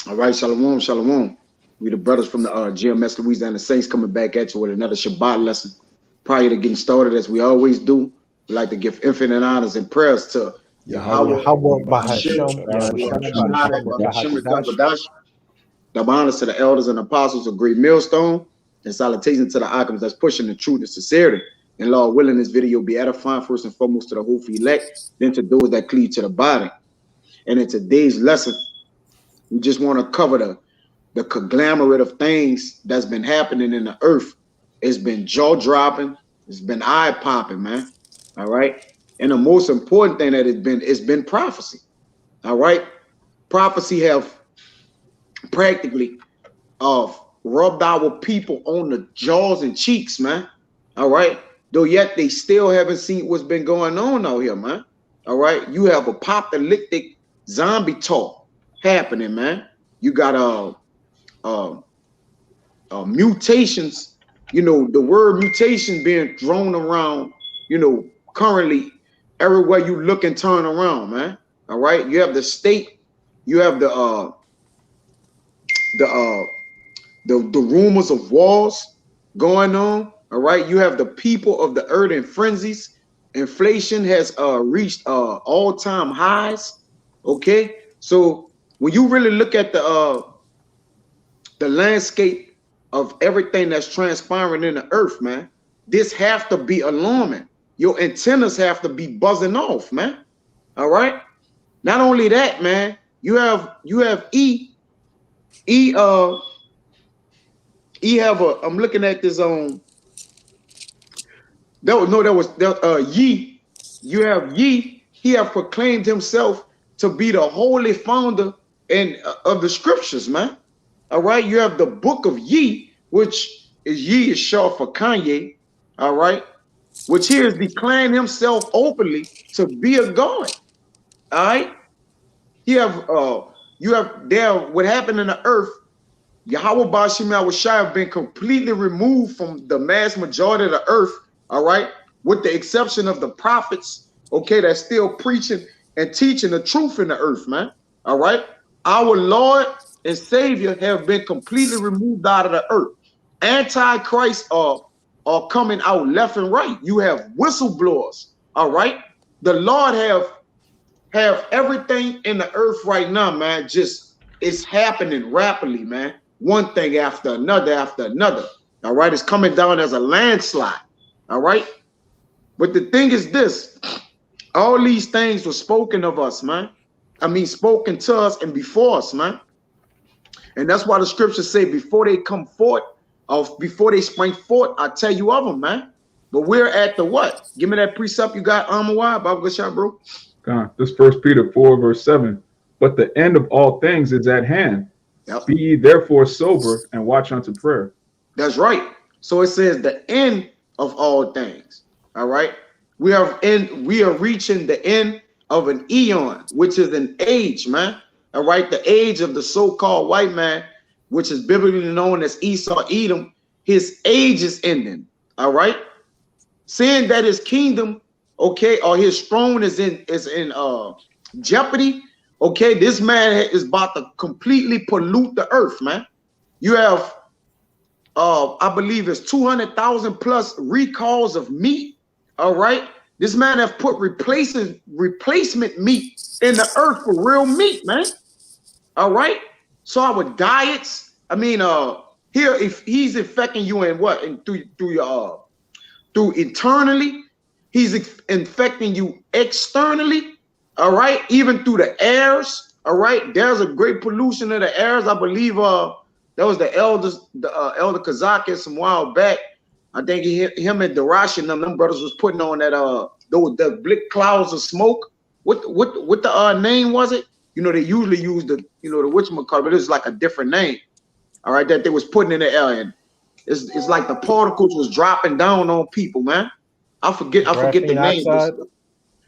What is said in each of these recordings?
All right, Shalawam, Shalawam. We the brothers from the GMS Louisiana Saints coming back at you with another Shabbat lesson. Prior to getting started, as we always do, we like to give infinite honors and prayers to Yahawah, YAHAWAH, Bahasham, bahasham, Bahasham, bahasham. Double honors to the elders and apostles of Great Millstone, and salutations to the icons that's pushing the truth and sincerity. And Lord willing, this video be edifying first and foremost to the whole elect, then to those that cleave to the body. And in today's lesson, we just want to cover the conglomerate of things that's been happening in the earth. It's been jaw-dropping. It's been eye-popping, man. All right? And the most important thing that it's been prophecy. All right? Prophecy have practically rubbed our people on the jaws and cheeks, man. All right? Though yet they still haven't seen what's been going on out here, man. All right? You have apocalyptic zombie talk happening, man. You got mutations, you know, the word mutation being thrown around, you know, currently everywhere you look and turn around, man. All right, you have the state, you have the rumors of wars going on. All right, you have the people of the earth in frenzies. Inflation has reached all-time highs. Okay, so when you really look at the landscape of everything that's transpiring in the earth, man, this have to be alarming. Your antennas have to be buzzing off, man. All right. Not only that, man, you have I'm looking at this Ye. You have Ye. He have proclaimed himself to be the holy founder of the scriptures, man. All right, you have the book of Ye, which is short for Kanye. All right, which here is declaring himself openly to be a god. All right, you have what happened in the earth. Yahawah Bashim have been completely removed from the mass majority of the earth. All right, with the exception of the prophets, okay, that's still preaching and teaching the truth in the earth, man. All right, our Lord and Savior have been completely removed out of the earth. Antichrist are coming out left and right. You have whistleblowers. All right, the Lord have everything in the earth right now, man. Just it's happening rapidly, man. One thing after another after another. All right, it's coming down as a landslide. All right, but the thing is this: all these things were spoken of us, man. I mean, spoken to us and before us, man. And that's why the scriptures say before they come forth, or before they spring forth, I tell you of them, man. But we're at the what? Give me that precept you got, Amawai. Bible good shot, bro. God, this 1 Peter 4, verse 7. But the end of all things is at hand. Yep. Be ye therefore sober and watch unto prayer. That's right. So it says the end of all things. All right. We are reaching the end of an eon, which is an age, man. All right, the age of the so-called white man, which is biblically known as Esau, Edom, his age is ending. All right, saying that his kingdom, okay, or his throne is in jeopardy. Okay, this man is about to completely pollute the earth, man. You have, I believe it's 200,000 plus recalls of meat. All right, this man have put replacement meat in the earth for real meat, man. All right. So our diets, I mean, here if he's infecting you in what? Through internally, he's infecting you externally. All right, even through the airs. All right, there's a great pollution of the airs. I believe that was the elder Kazaki some while back. I think him and Darash and them brothers was putting on that the blick clouds of smoke. What the name was it? You know, they usually use the whatchamacallit, but it's like a different name. All right, that they was putting in the air, and it's like the particles was dropping down on people, man. I forget the name.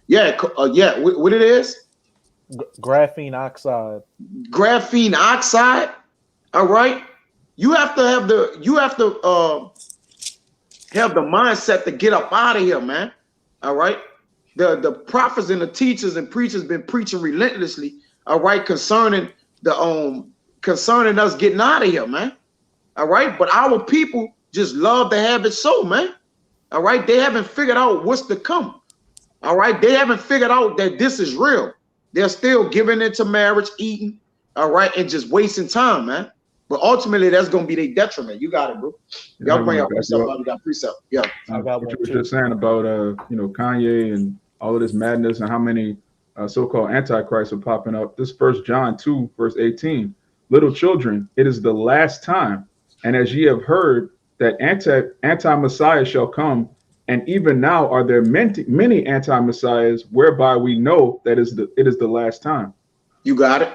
Yeah, what it is? Graphene oxide. Graphene oxide. All right, you have to have the mindset to get up out of here, man. All right. The prophets and the teachers and preachers been preaching relentlessly, all right, concerning the concerning us getting out of here, man. All right. But our people just love to have it so, man. All right. They haven't figured out what's to come. All right. They haven't figured out that this is real. They're still giving into marriage, eating, all right, and just wasting time, man. But ultimately, that's going to be their detriment. You got it, bro. Y'all bring up precept. You got precept. Yeah. I got what one you were too. just saying about Kanye and all of this madness and how many so-called antichrists are popping up. This 1 John 2, verse 18. Little children, it is the last time, and as ye have heard that anti-Messiah shall come, and even now are there many anti-Messiahs, whereby we know that it is the last time. You got it.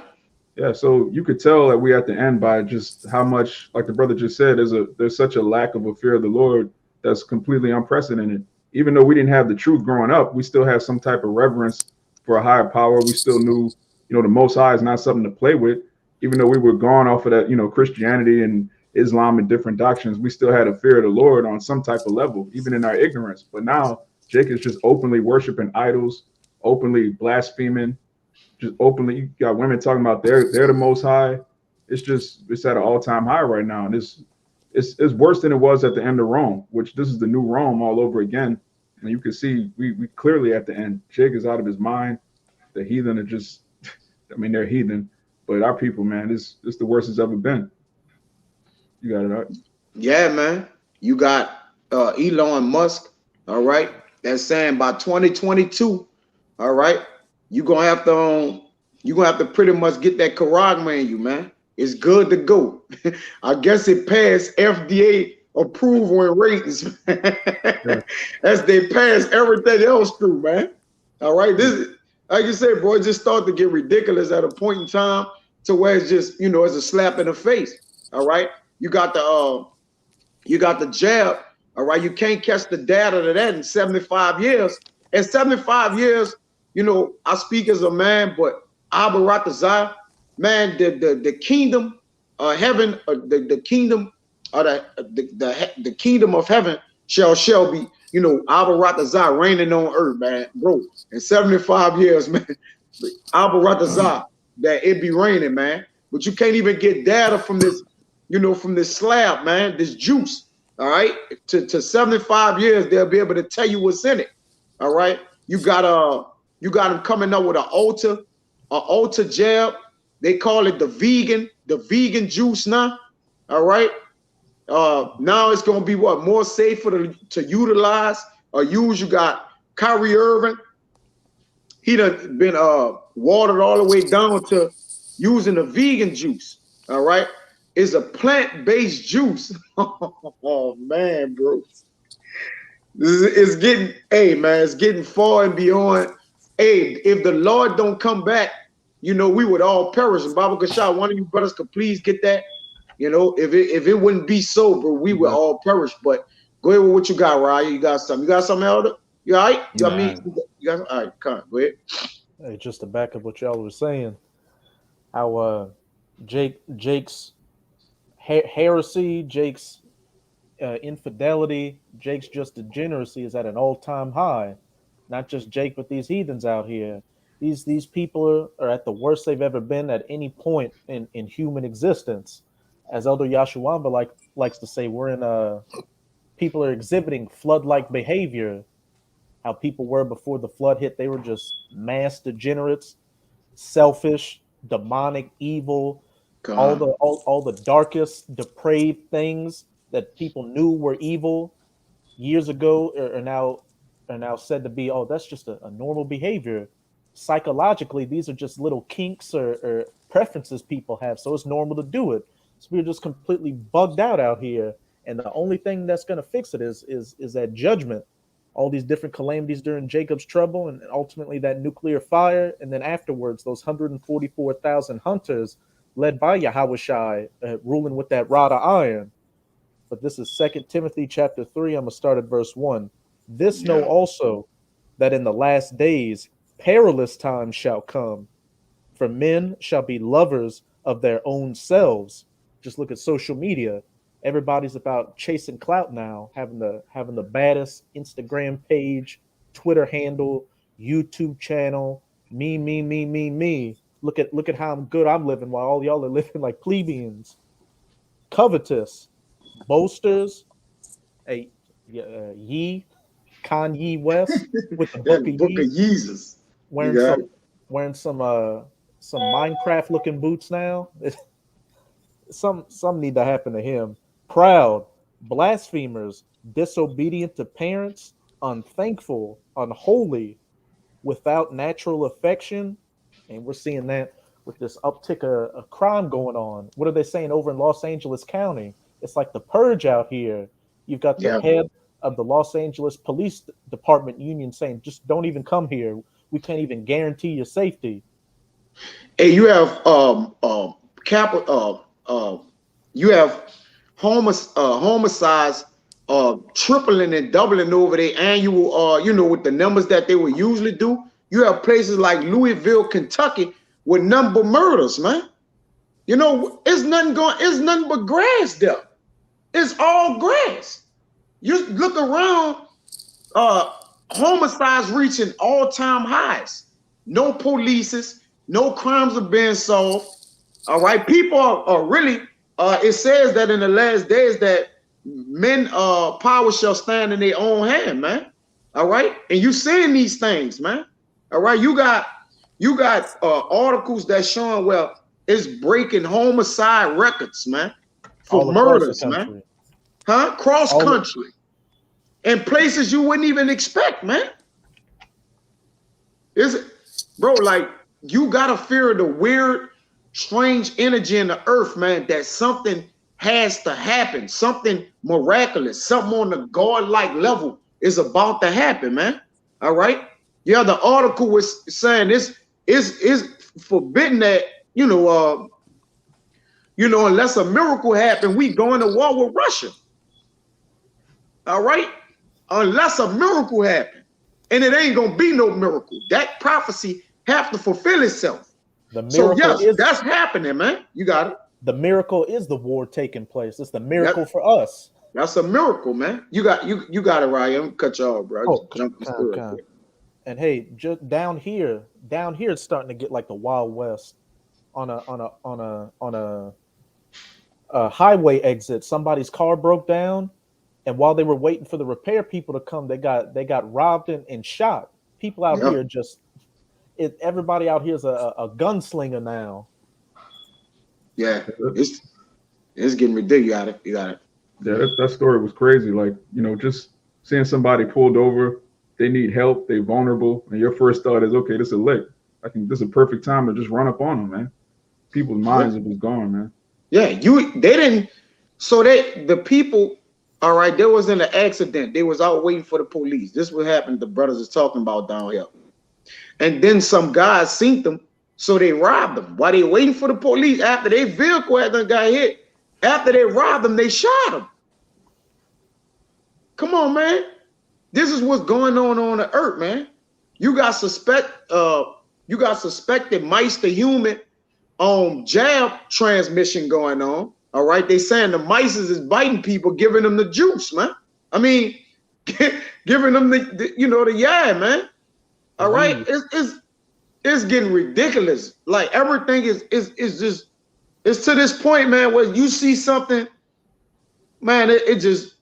Yeah, so you could tell that we're at the end by just how much, like the brother just said, there's such a lack of a fear of the Lord that's completely unprecedented. Even though we didn't have the truth growing up, we still have some type of reverence for a higher power. We still knew, the Most High is not something to play with. Even though we were gone off of that, Christianity and Islam and different doctrines, we still had a fear of the Lord on some type of level, even in our ignorance. But now Jake is just openly worshiping idols, openly blaspheming, just openly. You got women talking about they're the Most High. It's at an all-time high right now, and it's worse than it was at the end of Rome, which this is the new Rome all over again. And you can see we clearly at the end, Jake is out of his mind. The heathen are just, they're heathen, but our people, man, it's the worst it's ever been. You got it, right? Yeah, man. You got Elon Musk, all right, that's saying by 2022, all right, you're gonna have to pretty much get that Karagma in you, man. It's good to go. I guess it passed FDA approval and ratings, Yeah. as they pass everything else through, man. All right, this, like you said, bro, it just started to get ridiculous at a point in time to where it's just, it's a slap in the face. All right, you got the jab. All right, you can't catch the data to that in 75 years. In 75 years, I speak as a man, but Abaratazah, man, the kingdom of heaven, the kingdom of the kingdom of heaven shall be, Abaratazah reigning on earth, man, bro. In 75 years, man, Abaratazah, that it be raining, man. But you can't even get data from this, from this slab, man, this juice. All right, to 75 years, they'll be able to tell you what's in it. All right, you got them coming up with an ultra jab. They call it the vegan juice now. All right, now it's gonna be more safer to utilize or use. You got Kyrie Irving. He done been watered all the way down to using the vegan juice. All right. Is a plant-based juice. Oh man, bro. It's getting, it's getting far and beyond. Hey, if the Lord don't come back, we would all perish. And Baba Kashah, one of you brothers could please get that. If it wouldn't be so, bro, we would all perish. But go ahead with what you got, Raya. You got something? You got something, Elder? You all right? You got me? You got all right, come on, go ahead. Hey, just to back up what y'all were saying, how Jake's heresy, Jake's infidelity, Jake's just degeneracy is at an all-time high. Not just Jake, but these heathens out here. These people are at the worst they've ever been at any point in human existence. As Elder Yashawamba likes to say, people are exhibiting flood-like behavior. How people were before the flood hit, they were just mass degenerates, selfish, demonic, evil, all the darkest, depraved things that people knew were evil years ago are now said to be, that's just a normal behavior. Psychologically, these are just little kinks or preferences people have, so it's normal to do it. So we're just completely bugged out here, and the only thing that's going to fix it is that judgment. All these different calamities during Jacob's trouble, and ultimately that nuclear fire, and then afterwards those 144,000 hunters led by Yahawashi ruling with that rod of iron. But this is 2 Timothy chapter 3. I'm going to start at verse 1. This know also, that in the last days perilous times shall come, for men shall be lovers of their own selves. Just look at social media. Everybody's about chasing clout now, having the baddest Instagram page, Twitter handle, YouTube channel, me. Look at how good I'm living while all y'all are living like plebeians. Covetous, boasters, Kanye West with the Yeah, book the of book of Ye, Jesus. You wearing got some it. wearing some Minecraft looking boots now. Some need to happen to him. Proud, blasphemers, disobedient to parents, unthankful, unholy, without natural affection, and we're seeing that with this uptick of crime going on. What are they saying over in Los Angeles County? It's like the purge out here. You've got the Yeah. head of the Los Angeles Police Department union saying, "Just don't even come here. We can't even guarantee your safety." And you have you have homicides tripling and doubling over their annual with the numbers that they would usually do. You have places like Louisville, Kentucky with number murders, man. It's nothing but grass there. It's all grass. You look around, homicides reaching all-time highs. No polices, no crimes are being solved. All right, people are really. It says that in the last days that men power shall stand in their own hand, man. All right, and you seeing these things, man. All right, you got articles that showing it's breaking homicide records, man, for All across the murders, man. country. Cross All country, in places you wouldn't even expect, man. Is it, bro? Like, you gotta fear the weird, strange energy in the earth, man. That something has to happen, something miraculous, something on the God-like level is about to happen, man. All right. Yeah, the article was saying this is forbidden that unless a miracle happen, we go into war with Russia. All right, unless a miracle happen, and it ain't gonna be no miracle. That prophecy have to fulfill itself. The miracle So yes, is that's happening, man. You got it. the miracle is the war taking place. It's the miracle for us. That's a miracle, man. You got it, Ryan. I'm cut you off, bro. Oh, Jump the story real quick. And hey, just down here, it's starting to get like the Wild West on a highway exit. Somebody's car broke down, and while they were waiting for the repair people to come, they got robbed and shot. People out here everybody out here is a gunslinger now. Yeah, it's getting ridiculous. You got it. Yeah, that story was crazy. Like, just seeing somebody pulled over, they need help, they vulnerable, and your first thought is, okay, this is a lick. This is a perfect time to just run up on them, man. People's minds was gone, man. Yeah, they didn't. So the people, all right, there was an accident. They was out waiting for the police. This what happened. The brothers is talking about down here, and then some guys seen them, so they robbed them while they waiting for the police. After their vehicle had done got hit, after they robbed them, they shot them. Come on, man. This is what's going on the earth, man. You got suspected mice to human jab transmission going on. All right, they saying the mice is biting people, giving them the juice, man. I mean, giving them the yeah, man. All right, it's getting ridiculous. Like, everything is just, it's to this point, man, where you see something, man, it just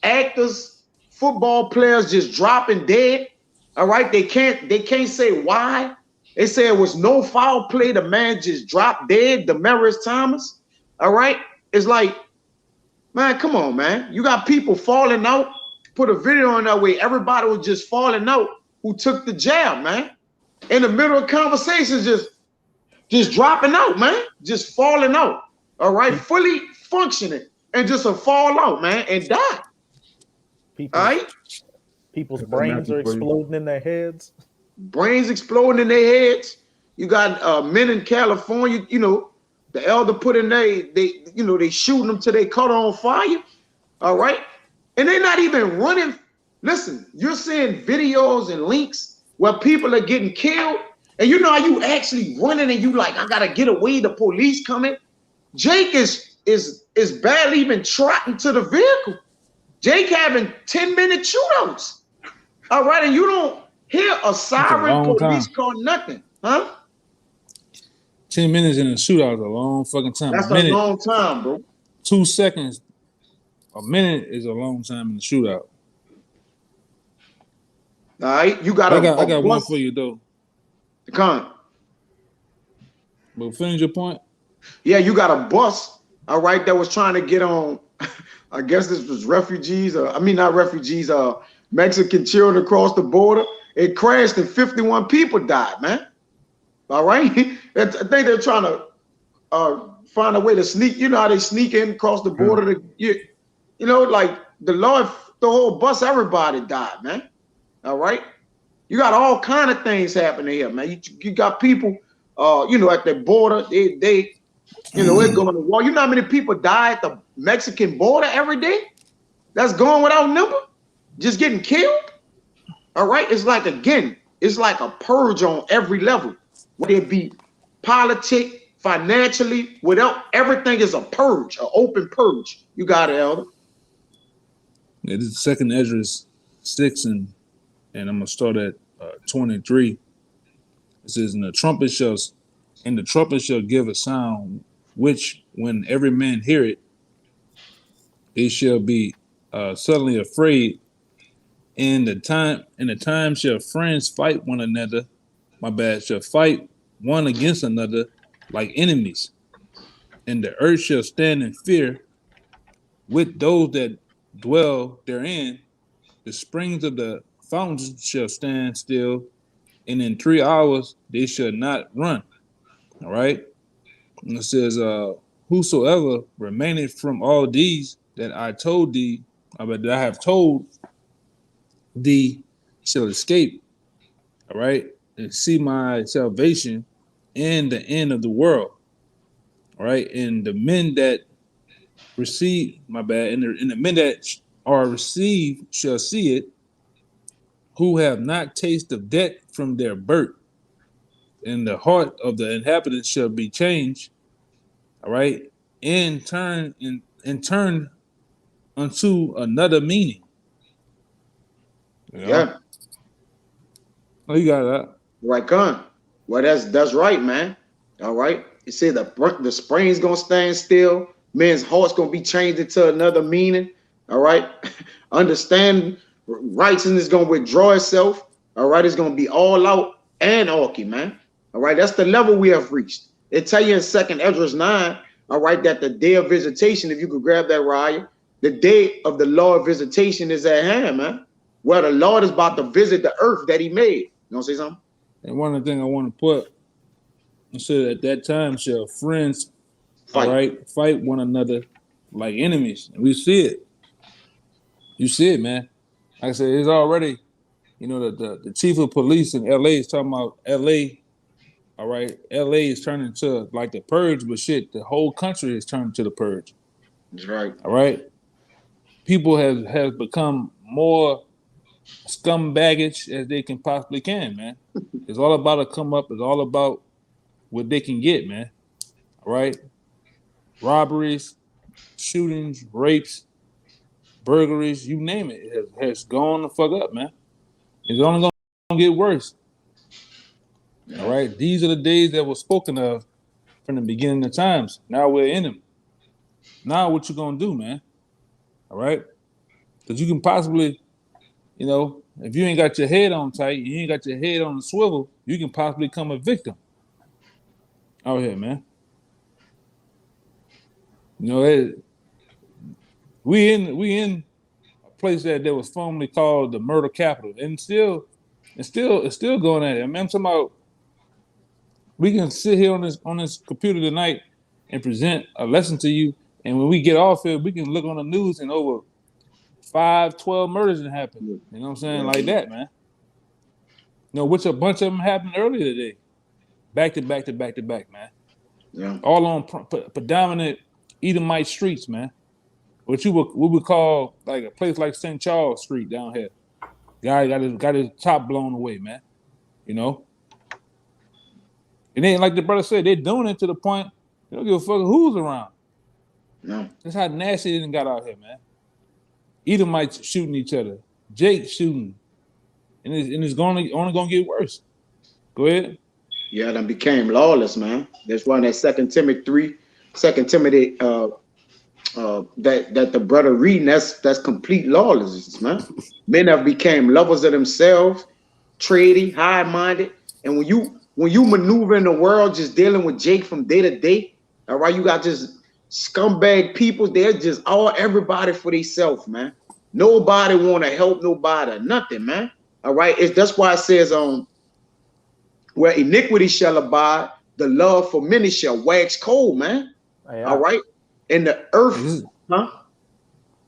actors, football players just dropping dead. All right, they can't say why. They say it was no foul play. The man just dropped dead. Demaryius Thomas. All right, it's like, man, come on, man. You got people falling out. Put a video on that way. Everybody was just falling out who took the jab, man. In the middle of conversations, just dropping out, man. Just falling out. All right, fully functioning and just a fall out, man, and die. All right. People's brains are exploding in their heads. Brains exploding in their heads. You got men in California, the elder put in there, they shooting them till they caught on fire. All right. And they're not even running. Listen, you're seeing videos and links where people are getting killed. And you know how you actually running and you like, I gotta get away, the police coming. Jake is barely even trotting to the vehicle. Jake having 10-minute shootouts. All right, and you don't hear a siren, police call, nothing, huh? 10 minutes in a shootout is a long fucking time. That's a long time, bro. 2 seconds. A minute is a long time in the shootout. All right, you got I got one for you though. Con. But finish your point. Yeah, you got a bus, all right, that was trying to get on. I guess this was refugees, not refugees, Mexican children across the border. It crashed and 51 people died, man. All right, I think they're trying to find a way to sneak. You know how they sneak in across the border to like the Lord, the whole bus, everybody died, man. All right, you got all kind of things happening here, man. You got people, at the border, they it's going to war. You know how many people die at the Mexican border every day? That's going without number, just getting killed. All right, it's like a purge on every level. Whether it be politic, financially, without everything is a purge, an open purge. You got it, Elder. Yeah, this is 2nd Ezra 6, and I'm gonna start at 23. It says, "And the trumpet shall give a sound, which when every man hear it, they shall be suddenly afraid. In the time shall friends fight one another. Shall fight one against another like enemies. And the earth shall stand in fear with those that dwell therein. The springs of the fountains shall stand still, and in 3 hours they shall not run." All right. And it says, "Whosoever remaineth from all these that I told thee, that I have told thee, shall escape." All right, and see my salvation and the end of the world. All right, and the men that receive and the men that are received shall see it, who have not tasted of death from their birth, and the heart of the inhabitants shall be changed. All right, and turn unto another meaning. Yeah. Oh, you got that. Right, Con. Well, that's right, man. All right. It said the spring's gonna stand still. Men's heart's gonna be changed into another meaning. All right. Understand righteousness is gonna withdraw itself. All right. It's gonna be all out anarchy, man. All right. That's the level we have reached. It tell you in 2nd Ezra 9, all right, that the day of visitation, if you could grab that, Raya, the day of the Lord visitation is at hand, man. Where the Lord is about to visit the earth that he made. You want to say something? And one of the things I want to put, it said, "At that time shall friends fight one another like enemies." And we see it. You see it, man. Like I said, it's already, the chief of police in LA is talking about LA. All right, LA is turning to like the purge, but shit, the whole country is turning to the purge. That's right. All right. People have become more scumbaggage as they can possibly man. It's all about a come up. It's all about what they can get, man. All right. Robberies, shootings, rapes, burglaries, you name it, has gone the fuck up, man. It's only gonna get worse. Yeah. All right. These are the days that were spoken of from the beginning of times. Now we're in them. Now what you gonna do, man? All right. Because you can possibly, if you ain't got your head on tight, you ain't got your head on the swivel, you can possibly become a victim out here, man. We in a place that was formerly called the murder capital, and it's still going at it. I mean, I'm talking about, we can sit here on this computer tonight and present a lesson to you, and when we get off here, we can look on the news and over 12 murders that happened. You know what I'm saying? Like that, man. Which a bunch of them happened earlier today. Back to back, man. Yeah. All on predominant Edomite streets, man. What would call like a place like St. Charles Street down here. Guy got his top blown away, man. It ain't like the brother said, they're doing it to the point they don't give a fuck who's around. No. That's how nasty it got out here, man. Edomites shooting each other, Jake shooting, and it's only gonna get worse. Go ahead. Yeah, then became lawless, man. That's why in that Second Timothy that the brother reading, that's complete lawlessness, man. Men have became lovers of themselves, trading, high-minded. And when you maneuver in the world just dealing with Jake from day to day, all right, you got just scumbag people, they're just all everybody for themselves, man. Nobody want to help nobody, nothing, man. All right. That's why it says where iniquity shall abide, the love for many shall wax cold, man. Yeah. All right. And the earth, huh?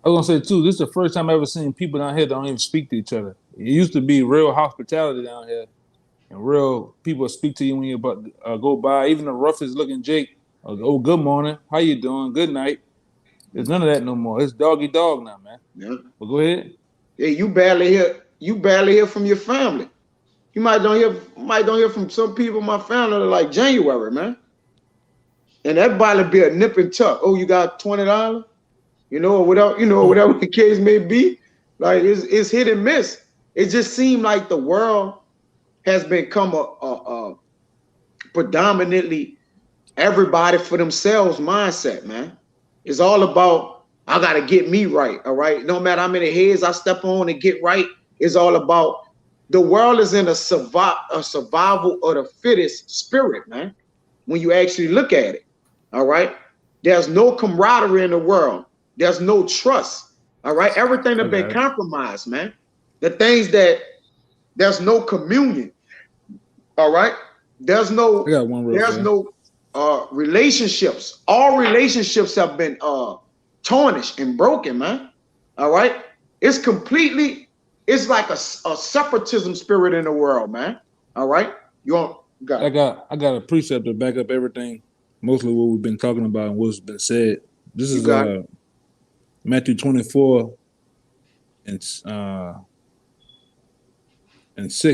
I was gonna say too, this is the first time I ever seen people down here that don't even speak to each other. It used to be real hospitality down here, and real people speak to you when you about to go by. Even the roughest looking Jake, oh, good morning, how you doing? Good night. There's none of that no more. It's doggy dog now, man. Yeah. But go ahead. Yeah, you barely hear from your family. You might don't hear from some people in my family like January, man. And everybody be a nip and tuck. Oh, you got $20? Or whatever the case may be. Like it's hit and miss. It just seemed like the world has become a predominantly everybody for themselves mindset, man. It's all about I gotta get me right. All right. No matter how many heads I step on and get right, it's all about the world is in a survival of the fittest spirit, man. When you actually look at it. All right. There's no camaraderie in the world. There's no trust. All right. Everything has been compromised, man. The things that there's no communion. All right. There's no relationships. All relationships have been tarnished and broken, man. All right. It's like a separatism spirit in the world, man. All right. I got a precept to back up everything, mostly what we've been talking about and what's been said. This is Matthew 24 and 6.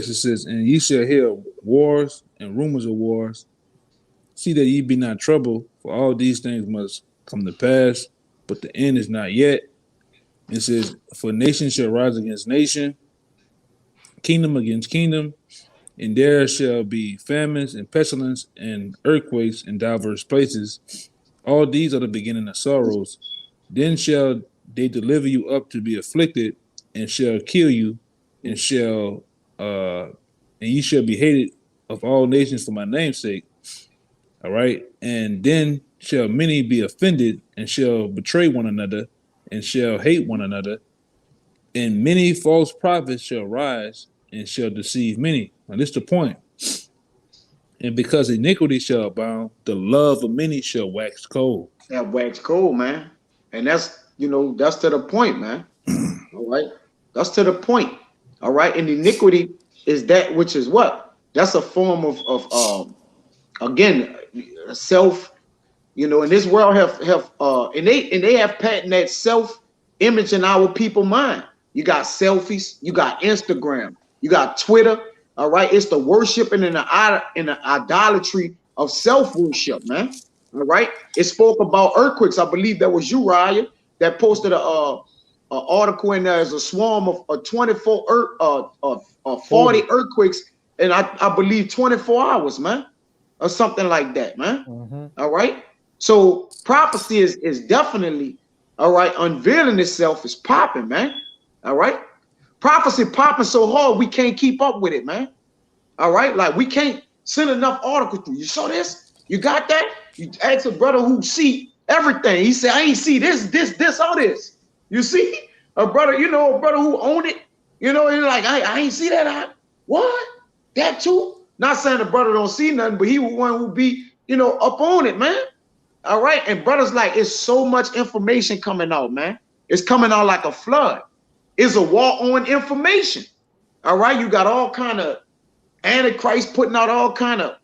It says, "And ye shall hear wars and rumors of wars. See that ye be not troubled, for all these things must come to pass, but the end is not yet." It says, "For nation shall rise against nation, kingdom against kingdom, and there shall be famines and pestilence and earthquakes in diverse places. All these are the beginning of sorrows. Then shall they deliver you up to be afflicted, and shall kill you, and ye shall be hated of all nations for my name's sake." All right. "And then shall many be offended, and shall betray one another, and shall hate one another. And many false prophets shall rise, and shall deceive many." Now this is the point. "And because iniquity shall abound, the love of many shall wax cold." That wax cold, man. And that's to the point, man. All right. That's to the point. All right. And iniquity is that which is what? That's a form of again, self, in this world and they have patented that self-image in our people mind. You got selfies, you got Instagram, you got Twitter. All right. It's the worshiping and the idolatry of self-worship, man. All right. It spoke about earthquakes. I believe that was you, Ryan, that posted a article in there as a swarm of 40 earthquakes, and I believe 24 hours, man, or something like that, man. Mm-hmm. All right. So prophecy is definitely all right. Unveiling itself is popping, man. All right. Prophecy popping so hard we can't keep up with it, man. All right. Like we can't send enough articles through. You saw this? You got that? You ask a brother who see everything. He said, "I ain't see this, all this." You see? A brother who owned it, he's like, I ain't see that. What? That too? Not saying the brother don't see nothing, but he was one who be, up on it, man. All right. And brothers like, it's so much information coming out, man. It's coming out like a flood. It's a war on information. All right. You got all kind of Antichrist putting out all kind of,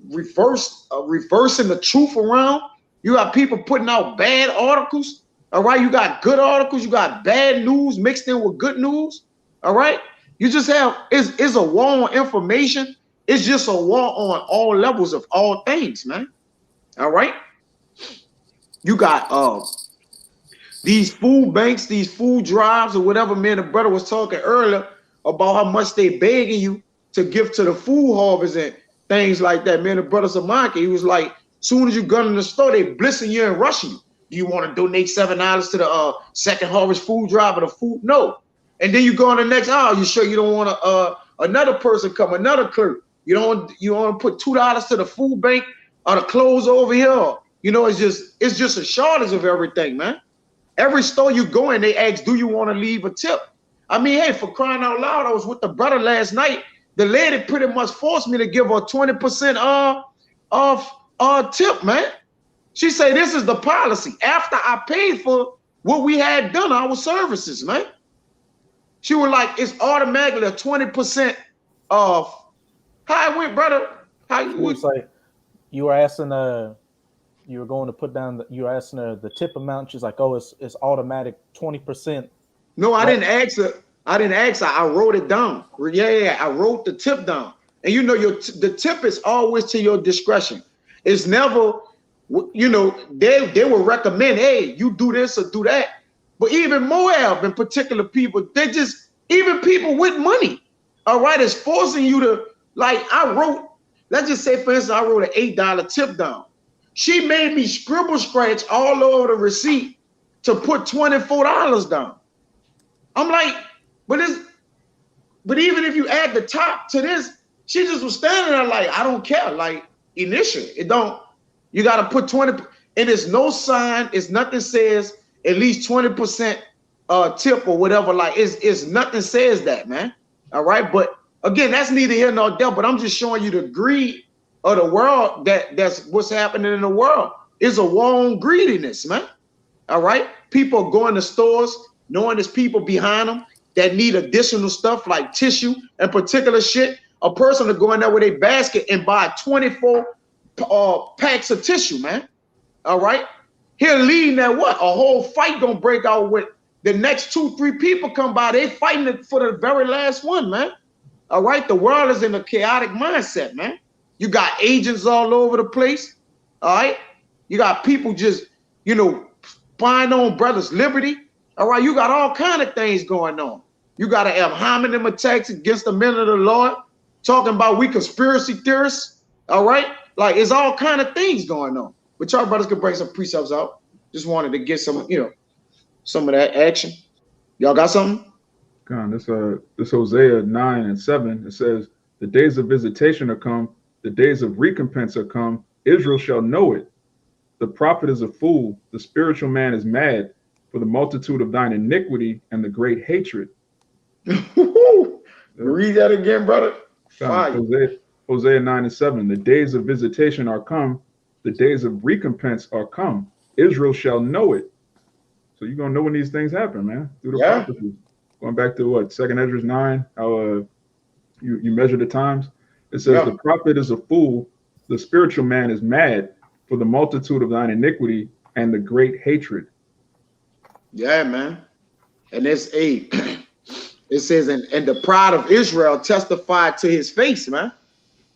reversing the truth around. You got people putting out bad articles. All right. You got good articles. You got bad news mixed in with good news. All right. You just have, it's a war on information. It's just a war on all levels of all things, man. All right. You got these food banks, these food drives, or whatever. Man, the brother was talking earlier about how much they begging you to give to the food harvest and things like that. Man, the brothers of mine, he was like, soon as you go in the store, they blissing you and rushing you. Do you want to donate $7 to the Second Harvest food drive or the food? No. And then you go on the next aisle. You sure you don't want another person come, another clerk? You don't want to put $2 to the food bank or the clothes over here? You know, it's just a shortage of everything, man. Every store you go in, they ask, do you want to leave a tip? I mean, hey, for crying out loud, I was with the brother last night. The lady pretty much forced me to give her 20% off tip, man. She said this is the policy. After I paid for what we had done, our services, man. She was like, it's automatically a 20% off. How it went, brother? How it's like you were asking you were going to put down you were asking her the tip amount. She's like, oh, it's automatic 20%. No, I didn't ask her. I wrote it down. Yeah, I wrote the tip down. And you know, the tip is always to your discretion. It's never, you know, they will recommend, hey, you do this or do that. But even Moab in particular people, even people with money, all right, is forcing you to, like, let's just say, for instance, I wrote an $8 tip down. She made me scribble scratch all over the receipt to put $24 down. I'm like, but even if you add the top to this, she just was standing there like, I don't care. Like, initially, you got to put 20, and it's no sign, it's nothing says at least 20% tip or whatever. Like, it's nothing says that, man. All right. But again, that's neither here nor there, but I'm just showing you the greed of the world. That's what's happening in the world. It's a war on greediness, man. All right. People going to stores knowing there's people behind them that need additional stuff like tissue and particular shit. A person to go in there with a basket and buy 24 packs of tissue, man. All right. He'll lead that what? A whole fight gonna break out with the next 2-3 people come by. They fighting it for the very last one, man. All right. The world is in a chaotic mindset, man. You got agents all over the place. All right. You got people just, you know, spying on brothers' liberty. All right. You got all kind of things going on. You got to have hominem attacks against the men of the Lord, talking about we conspiracy theorists. All right. Like, it's all kind of things going on. But y'all brothers can bring some precepts out. Just wanted to get some, you know, some of that action. Y'all got something? This Hosea 9:7. It says, the days of visitation are come, the days of recompense are come. Israel shall know it. The prophet is a fool, the spiritual man is mad, for the multitude of thine iniquity and the great hatred. Read that again, brother. Hosea 9:7. The days of visitation are come, the days of recompense are come. Israel shall know it. So you're gonna know when these things happen, man, through the prophecies. Going back to what, 2nd Ezra 9, how you measure the times. It says the prophet is a fool, the spiritual man is mad, for the multitude of thine iniquity and the great hatred. Yeah, man. And it's it says, and the pride of Israel testified to his face, man.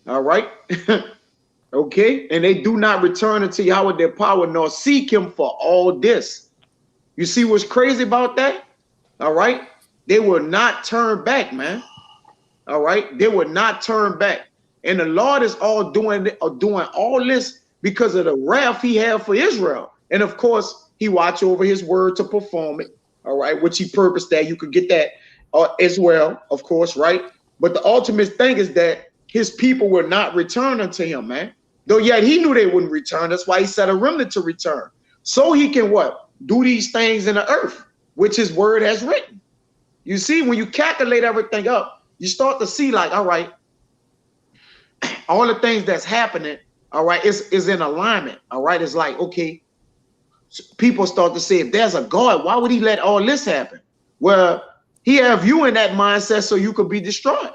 All right. Okay. And they do not return unto Yahweh their power, nor seek him for all this. You see what's crazy about that? All right. They will not turn back, man. All right. They will not turn back. And the Lord is all doing all this because of the wrath he had for Israel. And of course, he watched over his word to perform it. All right. Which he purposed that you could get that as well, of course. Right. But the ultimate thing is that his people will not return unto him, man. Though yet he knew they wouldn't return. That's why he said a remnant to return. So he can what? Do these things in the earth, which his word has written. You see, when you calculate everything up, you start to see like, all right, all the things that's happening, all right, is in alignment. All right. It's like, okay, people start to say, if there's a God, why would he let all this happen? Well, he have you in that mindset so you could be destroyed.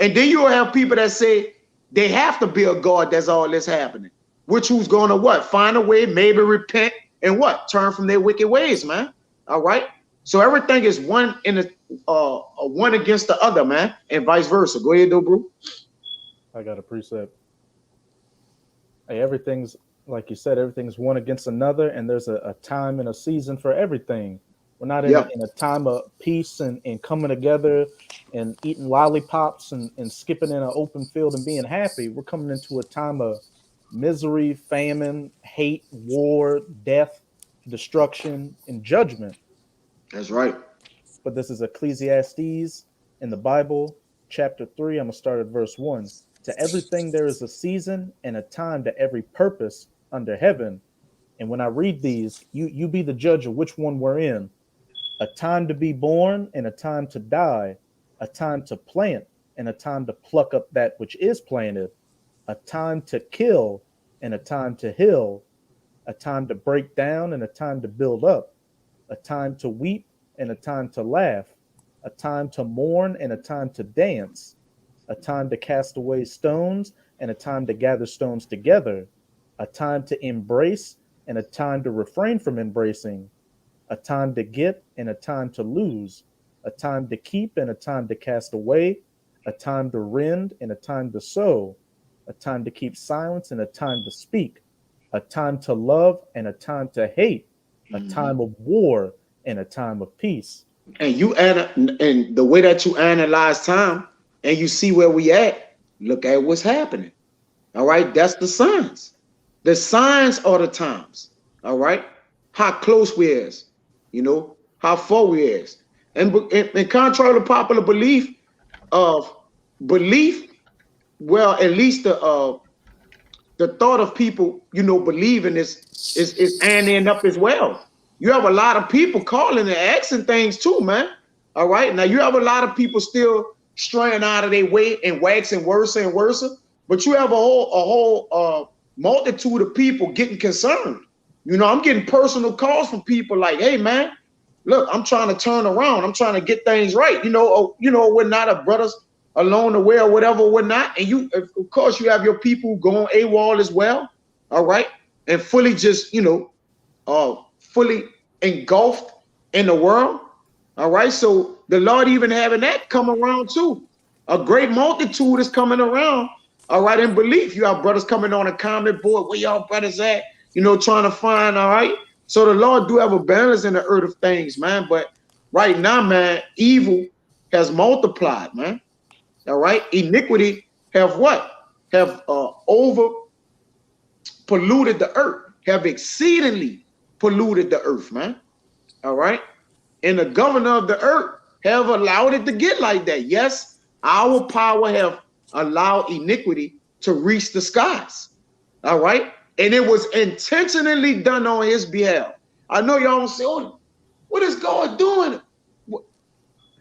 And then you'll have people that say they have to be a God that's all this happening, which who's going to what? Find a way, maybe repent and what? Turn from their wicked ways, man. All right. So everything is one one against the other, man, and vice versa. Go ahead, though, bro. I got a precept. Hey, everything's like you said, everything's one against another, and there's a time and a season for everything. We're not Yeah. in a time of peace and coming together and eating lollipops and skipping in an open field and being happy. We're coming into a time of misery, famine, hate, war, death, destruction, and judgment. That's right. But this is Ecclesiastes in the Bible, chapter 3. I'm going to start at verse 1. To everything there is a season and a time to every purpose under heaven. And when I read these, you be the judge of which one we're in. A time to be born and a time to die, a time to plant and a time to pluck up that which is planted, a time to kill and a time to heal, a time to break down and a time to build up, a time to weep and a time to laugh, a time to mourn and a time to dance, a time to cast away stones and a time to gather stones together, a time to embrace and a time to refrain from embracing, a time to get and a time to lose, a time to keep and a time to cast away, a time to rend and a time to sow, a time to keep silence and a time to speak, a time to love and a time to hate, a time of war and a time of peace. And and the way that you analyze time and you see where we at, look at what's happening. All right, that's the signs. The signs are the times. All right, how close we is, how far we is, and contrary to popular belief, well, at least the thought of people, believing is ending up as well. You have a lot of people calling and asking things too, man. All right. Now you have a lot of people still straying out of their way and waxing worse and worse. But you have a whole multitude of people getting concerned. I'm getting personal calls from people like, hey, man, look, I'm trying to turn around. I'm trying to get things right. We're not a brothers alone the way or whatever, whatnot. And of course, you have your people going AWOL as well. All right. And fully just, fully engulfed in the world. All right. So the Lord even having that come around too. A great multitude is coming around. All right. In belief, you have brothers coming on a comment board. Where y'all brothers at? Trying to find. All right. So the Lord do have a balance in the earth of things, man. But right now, man, evil has multiplied, man. All right. Iniquity have what? Have over polluted the earth, have exceedingly polluted the earth, man. All right. And the governor of the earth have allowed it to get like that. Yes, our power have allowed iniquity to reach the skies. All right. And it was intentionally done on his behalf. I know y'all don't say, oh, what is God doing?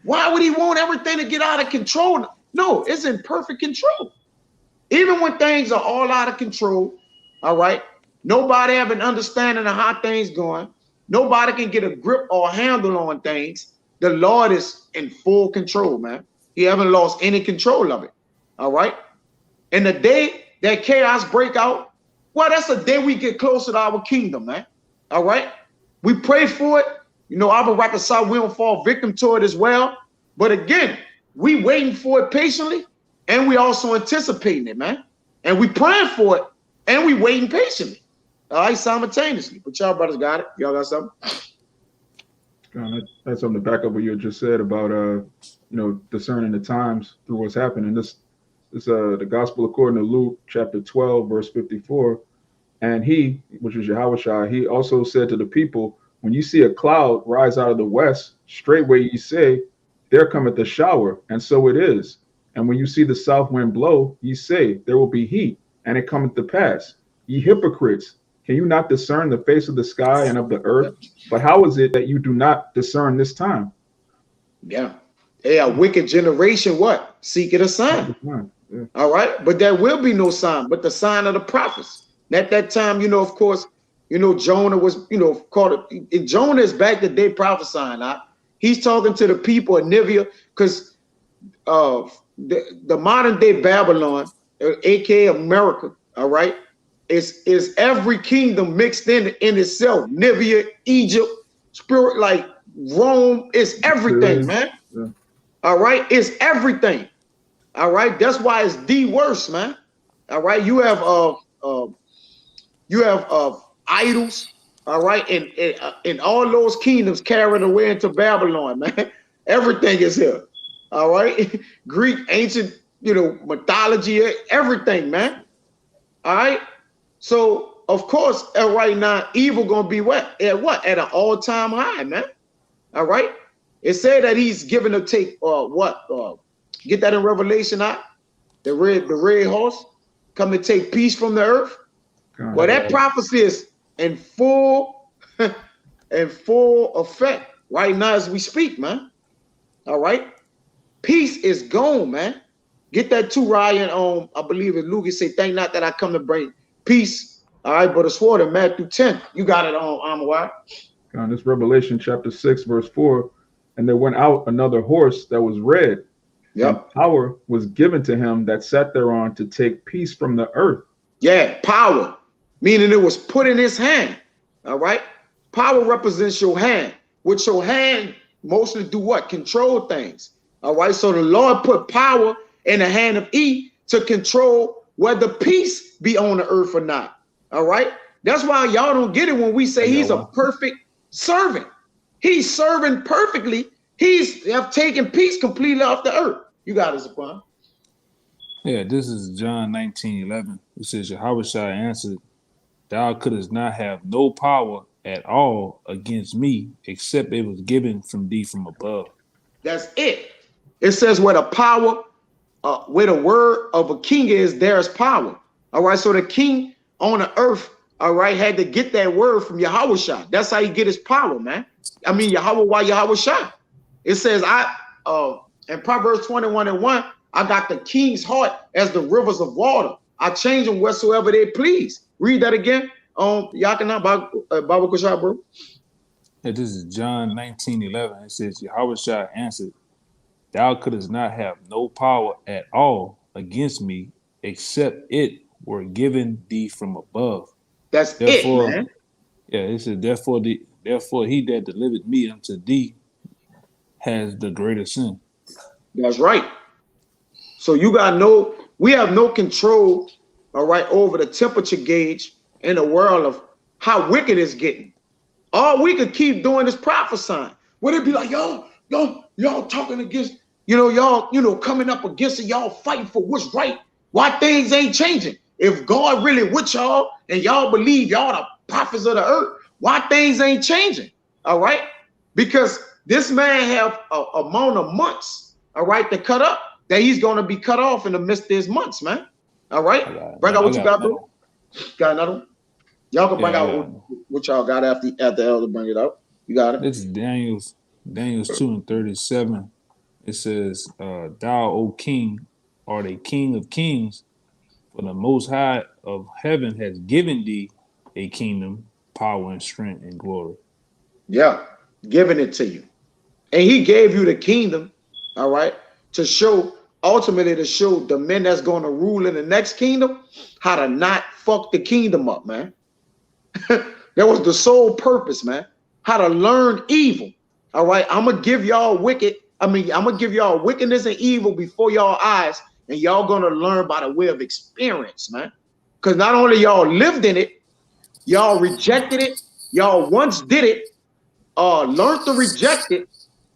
Why would he want everything to get out of control? No, it's in perfect control. Even when things are all out of control, all right, nobody have an understanding of how things going. Nobody can get a grip or handle on things. The Lord is in full control, man. He haven't lost any control of it, all right? And the day that chaos break out, well, that's the day we get closer to our kingdom, man, all right? We pray for it. Our reconcile, we don't fall victim to it as well. But again, we waiting for it patiently, and we also anticipating it, man. And we praying for it, and we waiting patiently. All right, simultaneously. But y'all brothers got it. Y'all got something? That's something to back up what you just said about discerning the times through what's happening. This the gospel according to Luke chapter 12, verse 54. And he, which is Yahawashi, he also said to the people, when you see a cloud rise out of the west, straightway ye say, there cometh the shower, and so it is. And when you see the south wind blow, ye say, there will be heat, and it cometh to pass. Ye hypocrites, can you not discern the face of the sky and of the earth? But how is it that you do not discern this time? Yeah. Hey, a wicked generation, what? Seeketh a sign. Yeah. All right. But there will be no sign, but the sign of the prophets. At that time, of course, Jonah was, called it. Jonah is back the day prophesying. He's talking to the people of Nivea because the modern day Babylon, aka America, all right, is every kingdom mixed in itself. Nivea, Egypt, spirit like Rome, is everything, man. Yeah. All right, it's everything. All right, that's why it's the worst, man. All right, you have idols. All right, and all those kingdoms carried away into Babylon, man. Everything is here. All right, Greek, ancient, mythology, everything, man. All right. So of course, right now, evil gonna be what? At an all-time high, man. All right. It said that he's given to take get that in Revelation, the red horse come to take peace from the earth. God. Well, that prophecy is in full effect right now as we speak, man. All right. Peace is gone, man. Get that too, Ryan. I believe in Luke. It say, "Thank not that I come to bring peace." All right, but it's sword in Matthew 10. You got it on why? God, this Revelation chapter 6, verse 4. And there went out another horse that was red. Yep. And power was given to him that sat thereon to take peace from the earth. Yeah, power. Meaning it was put in his hand. All right. Power represents your hand. With your hand, mostly do what? Control things. All right. So the Lord put power in the hand of E to control whether peace be on the earth or not. All right. That's why y'all don't get it when we say he's a perfect servant. He's serving perfectly. He's taken peace completely off the earth. You got it, Zapon. Yeah, this is John 19:11. It says, Yahawashi answered, "Thou couldst not have no power at all against me, except it was given from thee from above." That's it. It says where the power, where the word of a king is, there's power. All right. So the king on the earth, all right, had to get that word from Yahawashi. That's how he get his power, man. I mean, Yahawashi. It says, in Proverbs 21:1, I got the king's heart as the rivers of water. I change them whatsoever they please. Read that again. Yakana Baba Kushab, bro. Yeah, this is John 19:11. It says, Yahawashi answered, "Thou couldst not have no power at all against me, except it were given thee from above." That's Therefore, it, man. yeah, it says, therefore he that delivered me unto thee has the greater sin. That's right. So we have no control, all right, over the temperature gauge in the world of how wicked it's getting. All we could keep doing is prophesying. Would it be like, y'all talking against, y'all, coming up against it, y'all fighting for what's right? Why things ain't changing? If God really with y'all and y'all believe y'all the prophets of the earth, why things ain't changing? All right? Because this man have a amount of months, all right, to cut up, that he's going to be cut off in the midst of his months, man. All right? Bring out what you got, bro. Got another one? Y'all can bring out what y'all got after Elder bring it out. You got it? This is Daniel's 2:37. It says, "Thou, O King, art a King of kings, for the Most High of heaven has given thee a kingdom, power, and strength, and glory." Yeah, giving it to you. And he gave you the kingdom, all right, ultimately to show the men that's going to rule in the next kingdom how to not fuck the kingdom up, man. That was the sole purpose, man. How to learn evil. All right. I'm gonna give y'all wickedness and evil before y'all eyes, and y'all gonna learn by the way of experience, man. Because not only y'all lived in it, y'all rejected it, y'all once did it, learned to reject it,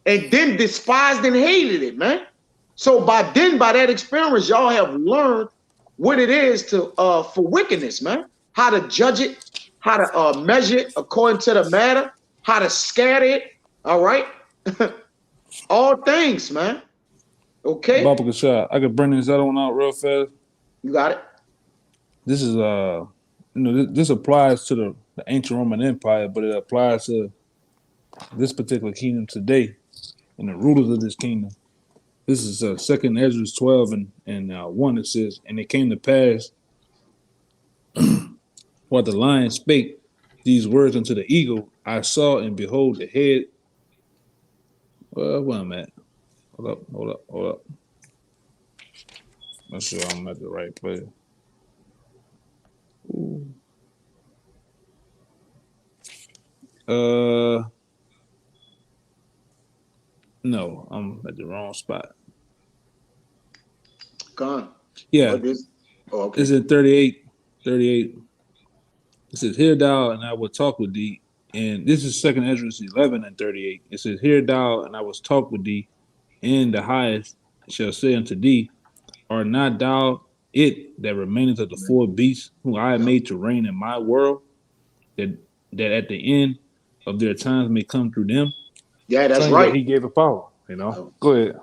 and then despised and hated it, man. So by that experience, y'all have learned what it is to for wickedness, man. How to judge it, how to measure it according to the matter, how to scatter it. All right, all things, man. Okay, Baba Kashad, I could bring this other one out real fast. you got it. This is this applies to the ancient Roman Empire, but it applies to this particular kingdom today and the rulers of this kingdom. This is 2nd Ezra 12 and 1. It says, "And it came to pass while the lion spake these words unto the eagle, I saw and behold the head." Where I'm at? Hold up. Make sure I'm at the right place. Ooh. No, I'm at the wrong spot. Gone. Yeah. Okay. It's in 38. It says, "Hear thou, and I will talk with thee." And this is Second Ezra 11 and 38. It says, "Hear thou, and I will talk with thee, and the highest shall say unto thee, Art not thou it that remaineth of the four beasts, whom I have made to reign in my world, that at the end of their times may come through them?" Yeah, that's Saying right. that he gave a power. You know. Go ahead.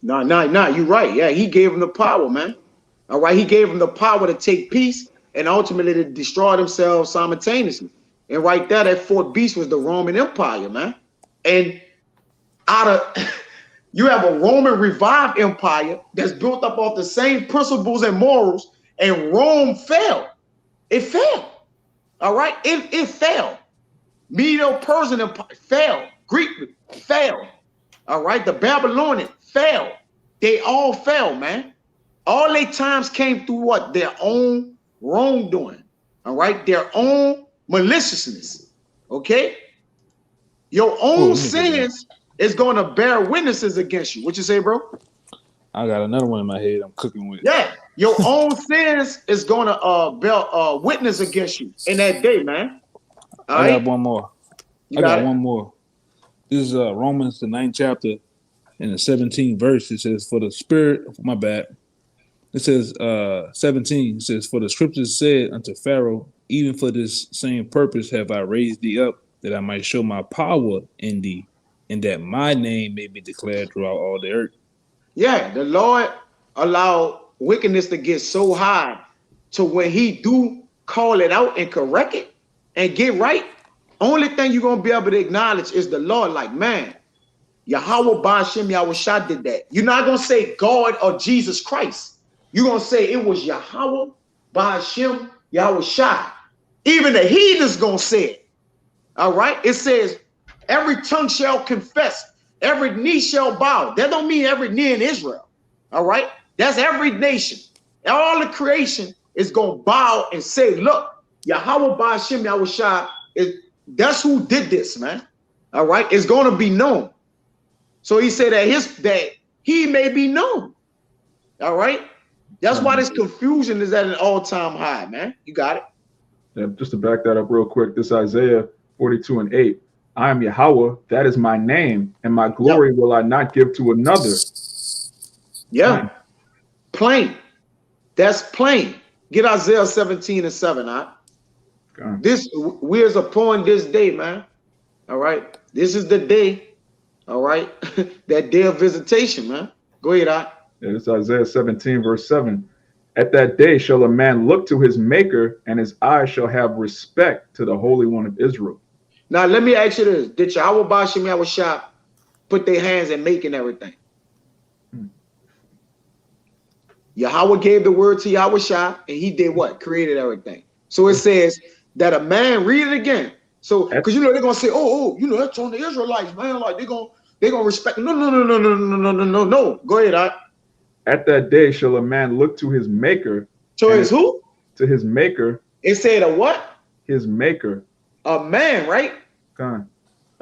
No, you're right. Yeah, he gave him the power, man. All right, he gave him the power to take peace and ultimately to destroy themselves simultaneously. And right there, that fourth beast was the Roman Empire, man. And out of you have a Roman revived empire that's built up off the same principles and morals, and Rome fell. It fell. All right, it fell. Medo-Persian Empire fell. Greek fell. All right, the Babylonian fell. They all fell, man. All their times came through what? Their own wrongdoing. All right, their own maliciousness. Okay, your own sins is going to bear witnesses against you. What you say, bro? I got another one in my head I'm cooking with. Yeah, your own sins is going to bear witness against you in that day, man. All I right? got one more. You I got it? one more. This is Romans, the 9th chapter, in the 17th verse. It says, "For the spirit," my bad. It says 17. It says, "For the scriptures said unto Pharaoh, even for this same purpose have I raised thee up, that I might show my power in thee, and that my name may be declared throughout all the earth." Yeah, the Lord allowed wickedness to get so high to when he do call it out and correct it and get right, only thing you're going to be able to acknowledge is the Lord. Like, man, Yahawah, bahasham, Yahawashi did that. You're not going to say God or Jesus Christ. You're going to say it was Yahawah, bahasham, Yahawashi. Even the heathens going to say it. All right? It says, every tongue shall confess, every knee shall bow. That don't mean every knee in Israel. All right? That's every nation. All the creation is going to bow and say, look, Yahawah, bahasham, Yahawashi, that's who did this, man. All right? It's going to be known. So he said that he may be known. All right? That's why this confusion is at an all-time high, man. You got it? Yeah, just to back that up real quick, this Isaiah 42 and 8. "I am Yahweh, that is my name, and my glory will I not give to another." Yeah. Plain. That's plain. Get Isaiah 17 and 7, all right? Okay. This we're upon this day, man. All right. This is the day, all right. That day of visitation, man. Go ahead, all right. Yeah, it's Isaiah 17, verse 7. "At that day shall a man look to his maker, and his eyes shall have respect to the Holy One of Israel." Now let me ask you this. Did Yahawashi bahasham Yahawashi put their hands in making everything? Yahweh gave the word to Yahawashi, and he did what? Created everything. So it says that a man, read it again. So because they're gonna say, oh, that's on the Israelites, man. Like they're gonna respect. No. Go ahead, all right. "At that day shall a man look to his maker." So it's who? To his maker. It said a what? His maker. A man, right? Okay.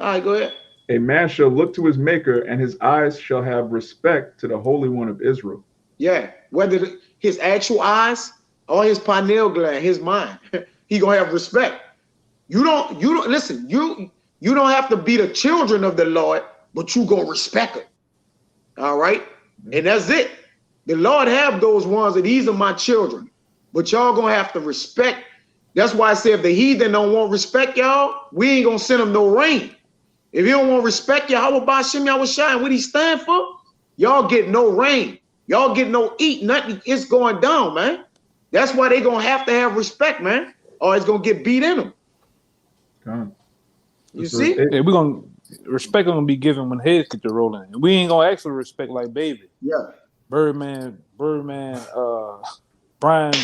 All right, go ahead. "A man shall look to his maker, and his eyes shall have respect to the Holy One of Israel." Yeah, whether his actual eyes or his pineal gland, his mind, he gonna have respect. You don't listen. You don't have to be the children of the Lord, but you gonna respect it. All right, and that's it. The Lord have those ones that these are my children, but y'all gonna have to respect. That's why I say if the heathen don't want respect, y'all, we ain't gonna send them no rain. If you don't want respect, Yahawashi bahasham Yahawashi and what he stand for, y'all get no rain. Y'all get no eat, nothing. It's going down, man. That's why they gonna have to have respect, man, or it's gonna get beat in them. Okay. You see? Yeah, we're gonna respect gonna be given when heads get to rolling. And we ain't gonna actually respect like baby. Yeah. Birdman, Brian,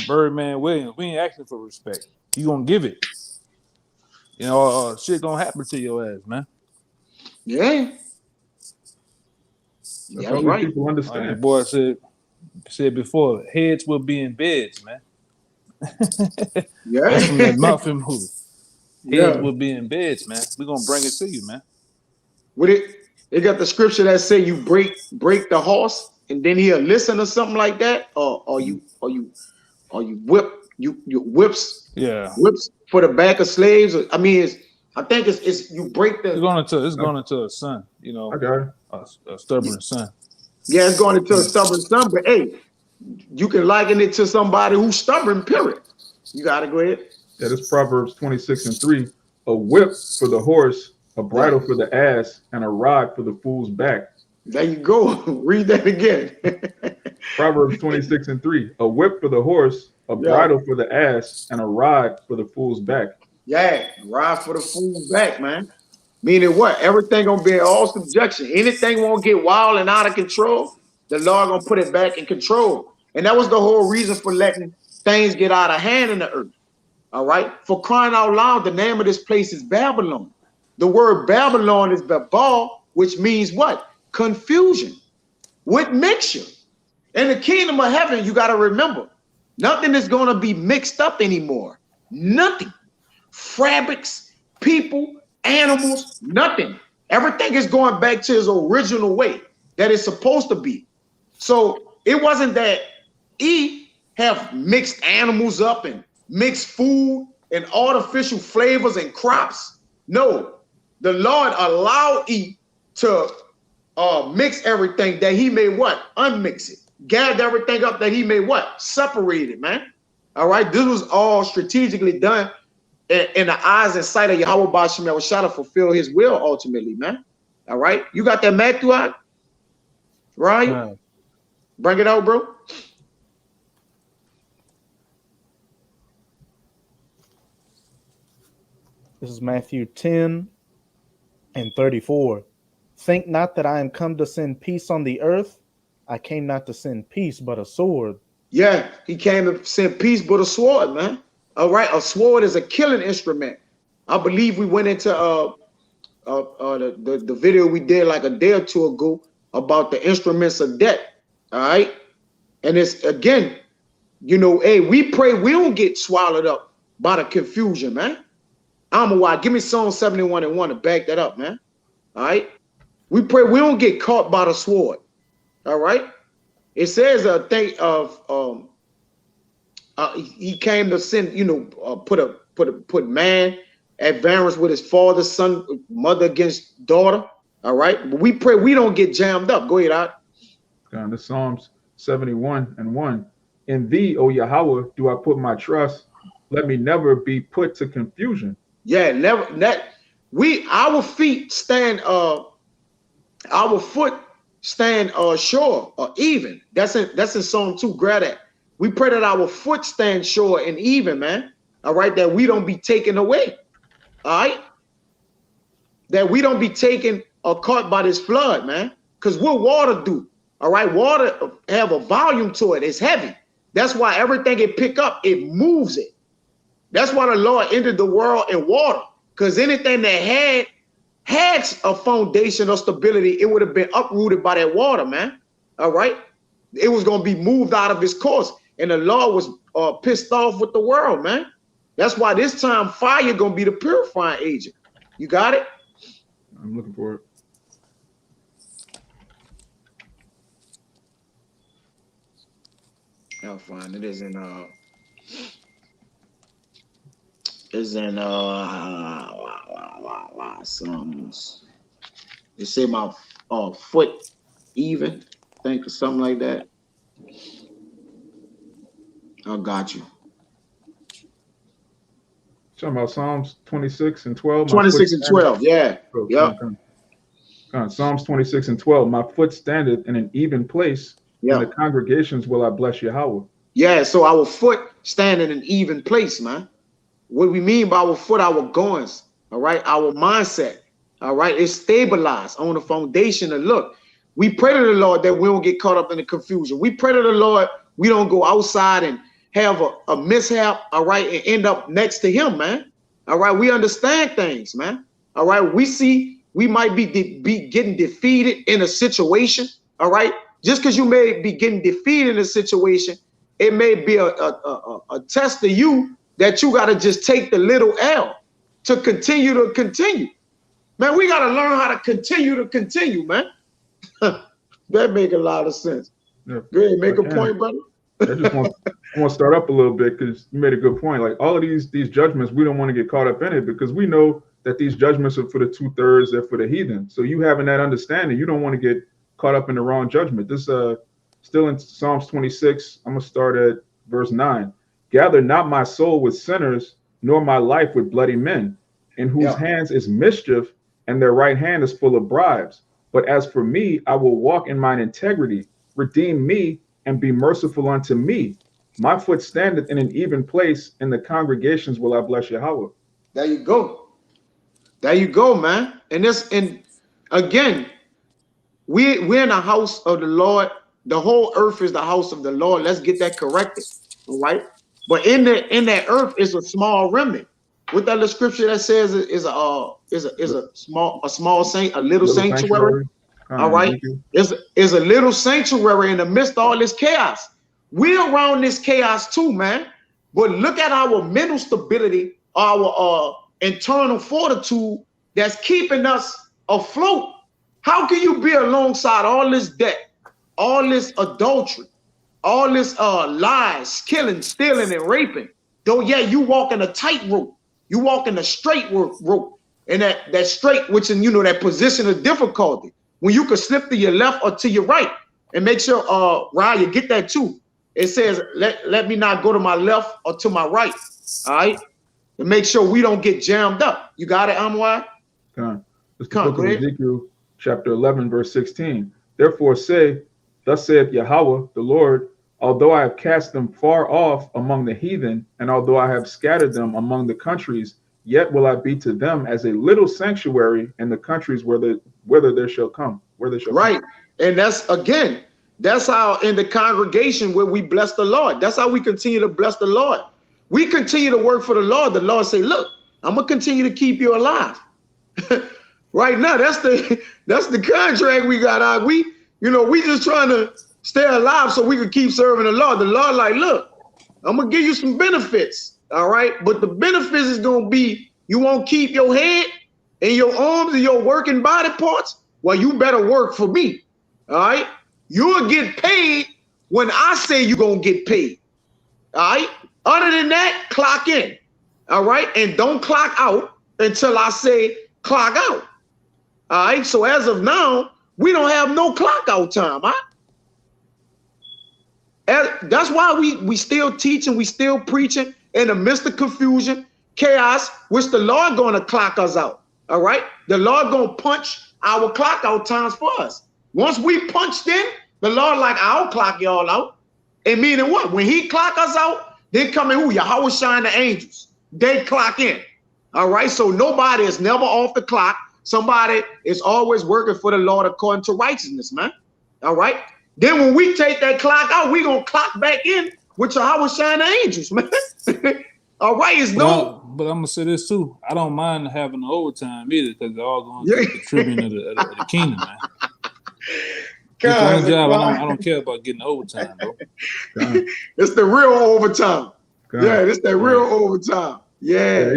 Birdman, Williams. We ain't asking for respect. You gonna give it. You know, shit gonna happen to your ass, man. Yeah. That's Yeah, all right. people understand. Like the boy said before, heads will be in beds, man. Yeah. That's from that Muffin movie. Yeah. Heads will be in beds, man. We're gonna bring it to you, man. With it got the scripture that say you break the horse and then he'll listen or something like that, or you whips Yeah. whips for the back of slaves. I mean, I think it's you break the. It's going into a son. You know, a stubborn son. Yeah, it's going into a stubborn son. But hey, you can liken it to somebody who's stubborn. Period. You gotta go ahead. Yeah, this Proverbs 26:3. A whip for the horse, a bridle for the ass, and a rod for the fool's back. There you go. Read that again. Proverbs 26:3. A whip for the horse, a bridle for the ass, and a rod for the fool's back. Yeah, rod for the fool's back, man. Meaning what? Everything gonna be in all subjection. Anything won't get wild and out of control. The Lord gonna put it back in control. And that was the whole reason for letting things get out of hand in the earth. All right. For crying out loud, the name of this place is Babylon. The word Babylon is Babal, which means what? Confusion with mixture. In the kingdom of heaven, you got to remember, nothing is going to be mixed up anymore. Nothing. Fabrics, people, animals, nothing. Everything is going back to its original way that it's supposed to be. So it wasn't that Eve have mixed animals up and mixed food and artificial flavors and crops. No, the Lord allowed Eve to mix everything that he may what? Unmix it. Gather everything up that he may what? Separate it, man. All right. This was all strategically done in the eyes and sight of Yahweh bahasham Yahawashi to fulfill his will ultimately, man. All right. You got that Matthew out? Right? Bring it out, bro. This is Matthew 10:34. Think not that I am come to send peace on the earth. I came not to send peace, but a sword. Yeah, he came to send peace, but a sword, man. All right, a sword is a killing instrument. I believe we went into the video we did like a day or two ago about the instruments of death. All right, and it's again, you know, hey, we pray we don't get swallowed up by the confusion, man. Why? Give me Psalm 71:1 to back that up, man. All right. We pray we don't get caught by the sword. All right. It says a thing of he came to send, you know, put man at variance with his father, son, mother against daughter. All right. But we pray we don't get jammed up. Go ahead, Art. The Psalms 71:1. In thee, O Yahweh, do I put my trust. Let me never be put to confusion. Yeah, never that our feet stand our foot stand sure or even. That's in Psalm 2. Grab that. We pray that our foot stand sure and even, man. All right, that we don't be taken away. All right. That we don't be taken or caught by this flood, man. Because what water do? All right, water have a volume to it. It's heavy. That's why everything it pick up, it moves it. That's why the Lord entered the world in water, because anything that had a foundation of stability, it would have been uprooted by that water, man. All right. It was going to be moved out of its course. And the Lord was pissed off with the world, man. That's why this time fire going to be the purifying agent. You got it? I'm looking for it. I'll find it. Is in Psalms. They say my foot even, think or something like that. I got you. Talking about Psalms 26:12. 26:12, yeah. Yep. Psalms 26:12. My foot standeth in an even place. Yeah. In the congregations will I bless Yahweh. Yeah, so our foot stand in an even place, man. What we mean by our foot, our goings, all right, our mindset, all right, it's stabilized on the foundation of look. We pray to the Lord that we don't get caught up in the confusion. We pray to the Lord we don't go outside and have a mishap, all right, and end up next to him, man. All right, we understand things, man. All right, we see we might be getting defeated in a situation, all right? Just because you may be getting defeated in a situation, it may be a test to you that you got to just take the little L to continue. Man, we got to learn how to continue, man. That make a lot of sense. Yeah. Go ahead, make a point, brother. I just want to start up a little bit because you made a good point. Like all of these judgments, we don't want to get caught up in it because we know that these judgments are for the 2/3, they're for the heathen. So you having that understanding, you don't want to get caught up in the wrong judgment. This still in Psalms 26. I'm gonna start at verse 9. Gather not my soul with sinners, nor my life with bloody men, in whose hands is mischief, and their right hand is full of bribes. But as for me, I will walk in mine integrity. Redeem me and be merciful unto me. My foot standeth in an even place. In the congregations will I bless Yahweh. There you go. There you go, man. And again, we're in the house of the Lord. The whole earth is the house of the Lord. Let's get that corrected. All right. But in that earth is a small remnant. What that scripture that says is a small saint, a little sanctuary. All right. Is a little sanctuary in the midst of all this chaos. We're around this chaos too, man. But look at our mental stability, our internal fortitude that's keeping us afloat. How can you be alongside all this debt, all this adultery, all this lies, killing, stealing, and raping? Though, yeah, you walk in a tightrope. You walk in a straight rope. And that straight, which in that position of difficulty, when you can slip to your left or to your right. And make sure, Ryan, get that too. It says, let me not go to my left or to my right. All right. To make sure we don't get jammed up. You got it, Amwai? It's the book of Ezekiel, chapter 11, verse 16. Therefore say, thus saith Yahweh, the Lord, although I have cast them far off among the heathen, and although I have scattered them among the countries, yet will I be to them as a little sanctuary in the countries whether there shall come. Right. And that's how in the congregation where we bless the Lord. That's how we continue to bless the Lord. We continue to work for the Lord. The Lord say, look, I'm gonna continue to keep you alive. Right now, that's the contract we got out. We just trying to stay alive so we can keep serving the Lord. The Lord like, look, I'm gonna give you some benefits. All right. But the benefits is gonna be you won't keep your head and your arms and your working body parts. Well, you better work for me. All right. You'll get paid when I say you're gonna get paid. All right. Other than that, clock in. All right. And don't clock out until I say clock out. All right. So as of now, we don't have no clock out time. Huh? That's why we still teaching, we still preaching in the midst of confusion, chaos, which the Lord going to clock us out. All right. The Lord going to punch our clock out times for us. Once we punched in, the Lord like, I'll clock y'all out. And meaning what? When he clock us out, then come in who? Yahawashi and the angels. They clock in. All right. So nobody is never off the clock. Somebody is always working for the Lord according to righteousness, man. All right. Then when we take that clock out, we going to clock back in with Yahawashi and the angels, man. All right. But I'm going to say this too. I don't mind having the overtime either because they're all going to contribute to the kingdom, man. God, job, I don't care about getting overtime, bro. It's the real overtime. Yeah, it's that real overtime. Yeah.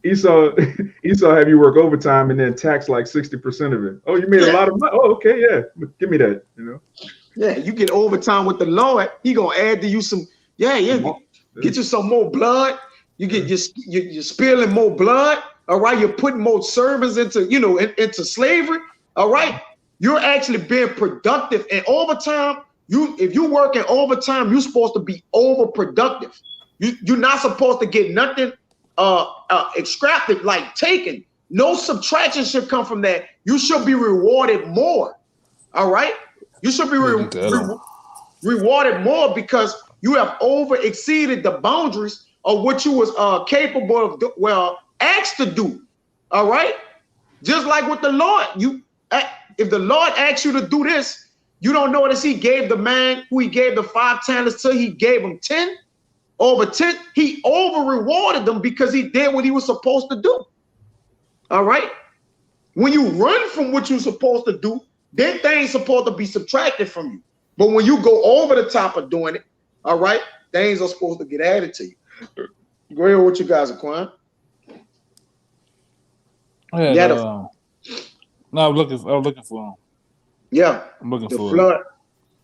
Esau have you work overtime and then tax like 60% of it. Oh, you made a lot of money. Oh, okay, yeah. Give me that, Yeah, you get overtime with the Lord. He gonna add to you some. Get you some more blood. You get you're spilling more blood. All right, you're putting more servants into slavery. All right, you're actually being productive. And overtime, if you work in overtime, you're supposed to be overproductive. You're not supposed to get nothing extracted, like taken. No subtraction should come from that. You should be rewarded more. All right, you should be rewarded more because you have over exceeded the boundaries of what you was capable of, asked to do. All right, just like with the Lord, if the Lord asks you to do this, you don't notice he gave the man who he gave the 5 talents to, he gave him 10. Over 10, he over rewarded them because he did what he was supposed to do. All right. When you run from what you're supposed to do, then things supposed to be subtracted from you. But when you go over the top of doing it, all right, things are supposed to get added to you. Go ahead with what you guys are Quan. No, I'm looking for him. Yeah. I'm looking the for flood.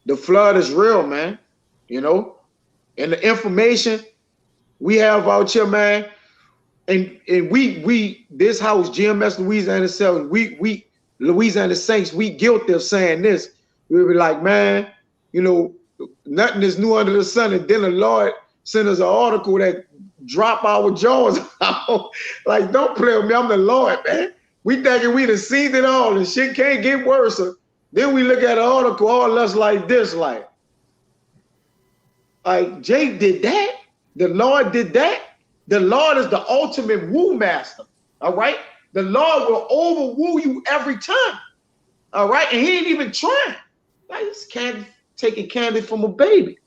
The flood is real, man. And the information we have out here, man, and we this house, GMS Louisiana Cells, we Louisiana Saints, we guilty of saying this. We be like, man, you know, nothing is new under the sun. And then the Lord sent us an article that drop our jaws out. Like, don't play with me. I'm the Lord, man. We thinking we done seen it all and shit can't get worse. Then we look at an article, all us like this, like Jake did that. The Lord did that. The Lord is the ultimate woo master. All right. The Lord will overwoo you every time. All right. And he ain't even trying. Like, it's candy, taking candy from a baby.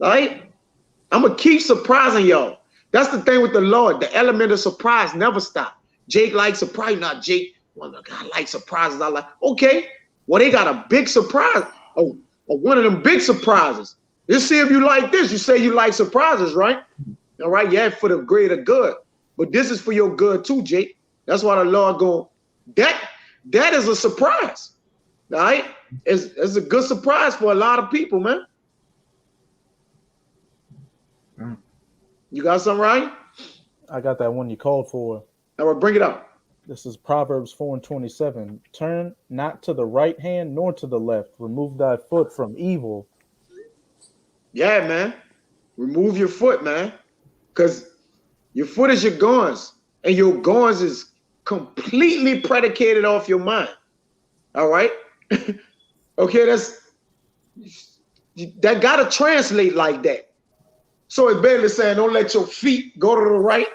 All right. I'm going to keep surprising y'all. That's the thing with the Lord. The element of surprise never stops. Jake likes surprise. Not Jake. Well, I like surprises. I like, okay. Well, they got a big surprise. Oh, one of them big surprises. Let's see if you like this. You say you like surprises, right? All right. Yeah, for the greater good. But this is for your good too, Jake. That's why the Lord going, that is a surprise. All right. It's a good surprise for a lot of people, man. You got something, right? I got that one you called for. All right, bring it up. This is Proverbs 4:27. Turn not to the right hand nor to the left. Remove thy foot from evil. Yeah, man. Remove your foot, man. Because your foot is your goings. And your goings is completely predicated off your mind. All right? Okay, that got to translate like that. So it's basically saying, don't let your feet go to the right.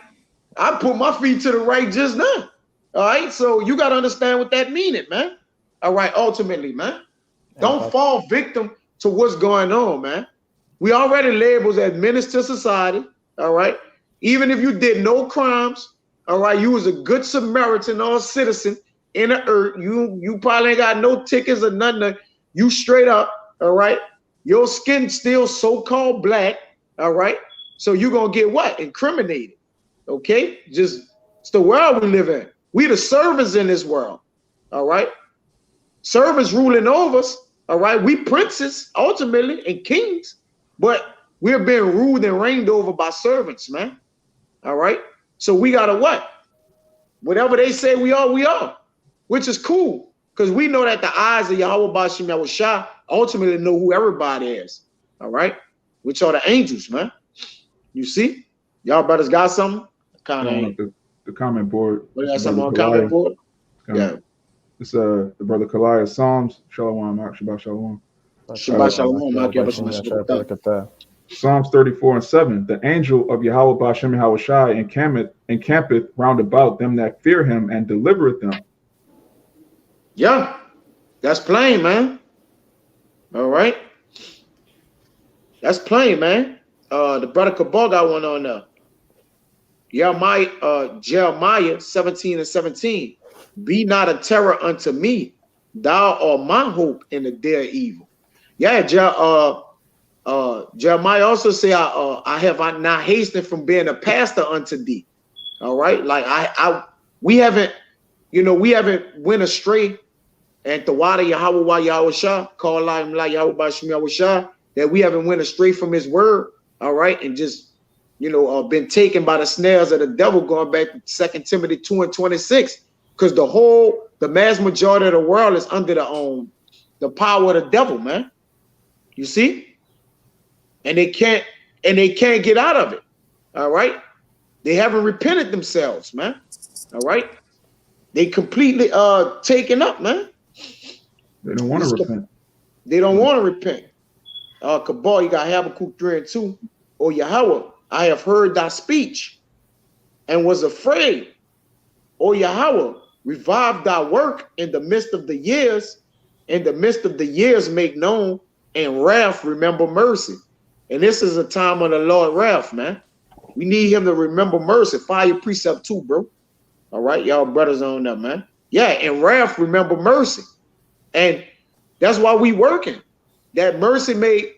I put my feet to the right just now. All right, so you got to understand what that means, man. All right, ultimately, man. Don't fall victim to what's going on, man. We already labeled as menace to society, all right? Even if you did no crimes, all right, you was a good Samaritan or a citizen in the earth. You probably ain't got no tickets or nothing. You straight up, all right? Your skin still so-called black, all right? So you're going to get what? Incriminated, okay? It's the world we live in. We the servants in this world, all right? Servants ruling over us, all right? We princes, ultimately, and kings, but we're being ruled and reigned over by servants, man, all right? So we got to what? Whatever they say we are, which is cool, because we know that the eyes of Yahweh bahasham Yahawashi ultimately know who everybody is, all right? Which are the angels, man. You see? Y'all brothers got something? Kind of the comment board. We got something on comment board? Yeah. It's the brother Kalaya Psalms. Shalawam, Shabbat Shalawam. Shabbat Shalom. Psalms 34:7. The angel of Yahweh bahasham Yahawashi encampeth round about them that fear him and delivereth them. Yeah, that's plain, man. All right. That's plain, man. The brother Kabal got one on there. Jeremiah 17:17. Be not a terror unto me, thou art my hope in the day of evil. Yeah, Jeremiah also say, I have not hastened from being a pastor unto thee. All right, like we haven't went astray. And the water Yahawashi Yahawashi, call like Yahweh bahasham Yahawashi, that we haven't went astray from his word. All right, and just been taken by the snares of the devil, going back to 2 Timothy 2:26, because the mass majority of the world is under the power of the devil, man. You see? And they can't get out of it. All right. They haven't repented themselves, man. All right. They completely taken up, man. They don't want to repent. They don't want to repent. Kabal, you got Habakkuk 3:2. Oh Yahweh, I have heard thy speech and was afraid. O Yahweh, revive thy work in the midst of the years. In the midst of the years make known, and wrath remember mercy. And this is a time of the Lord wrath, man. We need him to remember mercy. Fire precept too, bro. All right, y'all brothers on that, man. Yeah, and wrath remember mercy. And that's why we working. That mercy may,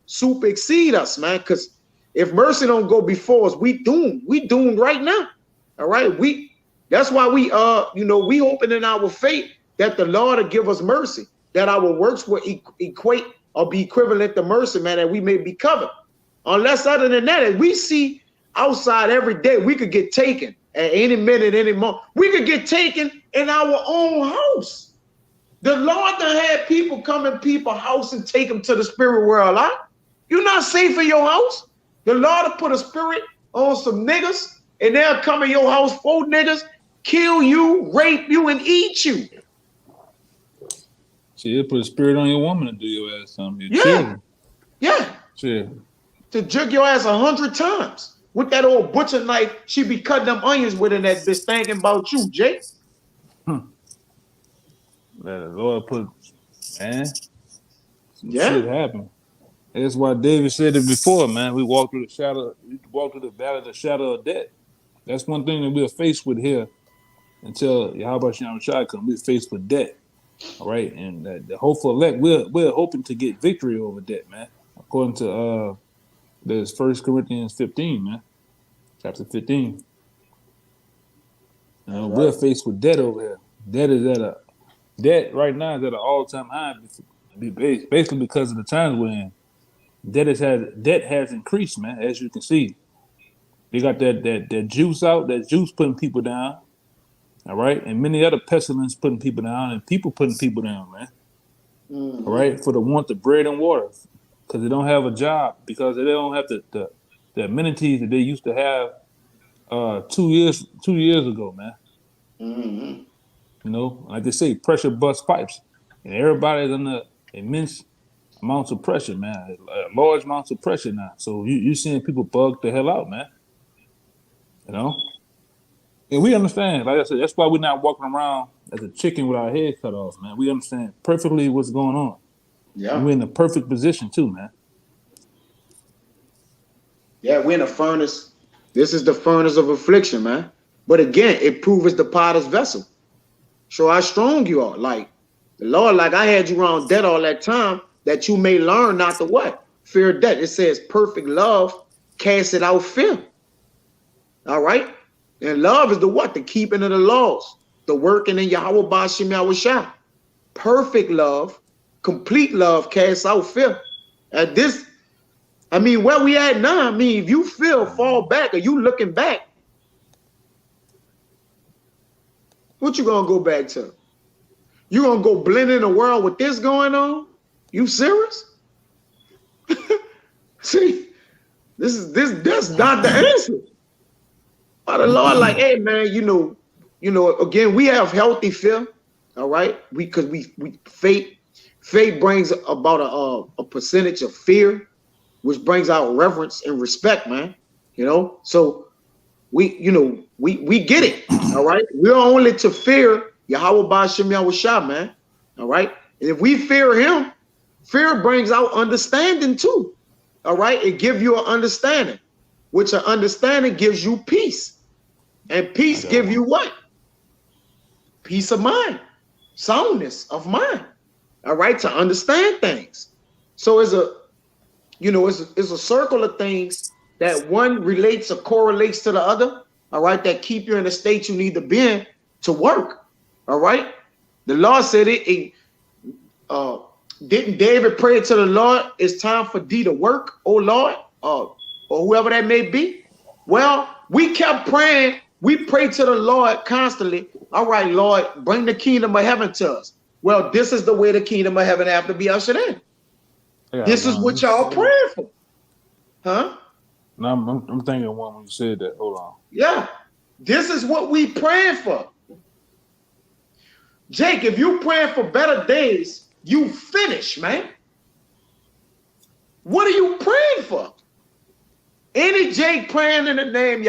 super exceed us, man. Because if mercy don't go before us, we doomed. We doomed right now. All right. That's why we we hoping in our faith that the Lord will give us mercy, that our works will equate or be equivalent to mercy, man, that we may be covered. Unless other than that, as we see outside every day, we could get taken at any minute, any moment. We could get taken in our own house. The Lord done had people come in people's house and take them to the spirit world. Huh? You're not safe in your house. The Lord will put a spirit on some niggas, and they'll come in your house, 4 niggas, kill you, rape you, and eat you. See, he'll put a spirit on your woman to do your ass something. Yeah. To jerk your ass 100 times. With that old butcher knife, she be cutting them onions with in that bitch thinking about you, Jake. Let the Lord put, man, some shit happen. That's why David said it before, man. We walk through the valley of the shadow of death. That's one thing that we're faced with here until Yahawashi comes. We're faced with death. All right. And the hopeful elect, we're hoping to get victory over death, man. According to there's 1 Corinthians 15, man. Chapter 15. We're faced with debt over here. Debt right now is at an all-time high, basically because of the times we're in. Debt has increased, man, as you can see. They got that juice out, that juice putting people down, all right? And many other pestilence putting people down and people putting people down, man. All right? For the want of bread and water, because they don't have a job, because they don't have the amenities that they used to have 2 years ago, man. You know, like they say, pressure bust pipes. And everybody's under immense amounts of pressure, man. Large amounts of pressure now. So you're seeing people bug the hell out, man. You know? And we understand, like I said, that's why we're not walking around as a chicken with our head cut off, man. We understand perfectly what's going on. Yeah. And we're in the perfect position too, man. Yeah, we're in a furnace. This is the furnace of affliction, man. But again, it proves the potter's vessel. Show how strong you are. Like the Lord, like I had you around dead all that time, that you may learn not to what? Fear death. It says perfect love casteth out fear. All right? And love is the what? The keeping of the laws. The working in Yahweh bahasham Yahawashi. Perfect love, complete love casts out fear. At this, I mean, where we at now, I mean, if you feel fall back or you looking back, what you gonna go back to? You gonna go blend in the world with this going on? You serious? See, that's not the answer. But the Lord, like, hey man, you know, again, we have healthy fear, all right? Because we faith brings about a percentage of fear, which brings out reverence and respect, man. You know, so we get it, all right? We're only to fear Yahweh bahasham Yahawashi, man. All right. And if we fear him, fear brings out understanding too. All right. It gives you an understanding, which an understanding gives you peace. And peace gives you what? Peace of mind, soundness of mind. All right, to understand things. So it's a circle of things that one relates or correlates to the other. All right, that keep you in the state you need to be in to work. All right. The Lord said it. Didn't David pray to the Lord? It's time for thee to work, oh Lord, or whoever that may be. Well, we kept praying. We pray to the Lord constantly. All right, Lord, bring the kingdom of heaven to us. Well, this is the way the kingdom of heaven have to be ushered in. This is what y'all praying for. Huh? No, I'm thinking of one when you said that. Hold on. Yeah. This is what we praying for. Jake, if you praying for better days, you finish, man. What are you praying for? Any Jake praying in the name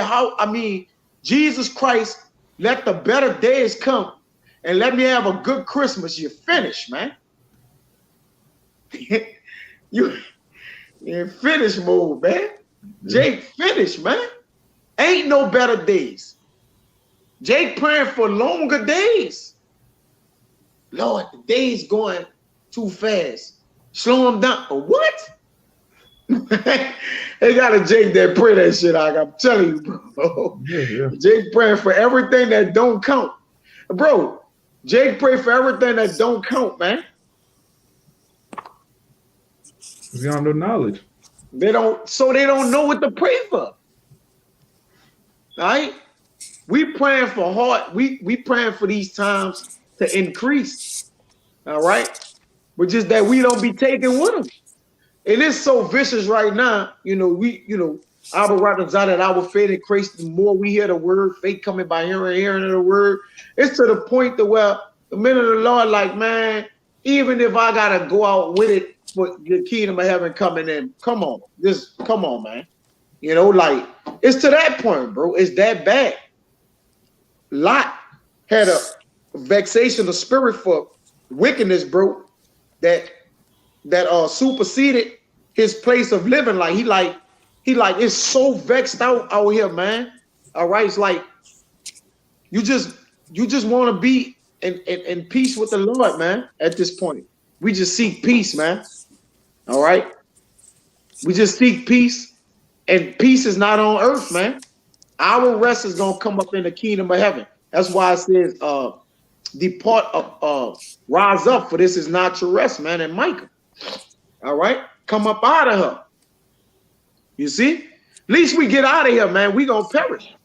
Jesus Christ, let the better days come and let me have a good Christmas. You finish, man. you in finish mode, man. Jake, finish, man. Ain't no better days. Jake praying for longer days. Lord, the day's going too fast. Slow them down. What? They got a Jake that pray that shit. I'm telling you, bro. Yeah. Jake praying for everything that don't count. Bro, Jake pray for everything that don't count, man. You don't know knowledge. They don't know what to pray for. All right? We praying for we praying for these times to increase. All right? But just that we don't be taken with them. It is so vicious right now. Our brothers out that our faith increase, the more we hear the word, faith coming by hearing the word. It's to the point that where the men of the Lord, like, man, even if I gotta go out with it for the kingdom of heaven coming in, come on, man. Like, it's to that point, bro. It's that bad. Lot had a vexation of spirit for wickedness, bro, that superseded his place of living. Like he is so vexed out here, man. All right, it's like you just want to be in peace with the Lord, man. At this point, we just seek peace, man. All right, we just seek peace, and peace is not on earth, man. Our rest is gonna come up in the kingdom of heaven. That's why it says, "Depart, rise up, for this is not your rest, man." And Micah, all right, come up out of her. You see, at least we get out of here, man. We gonna perish.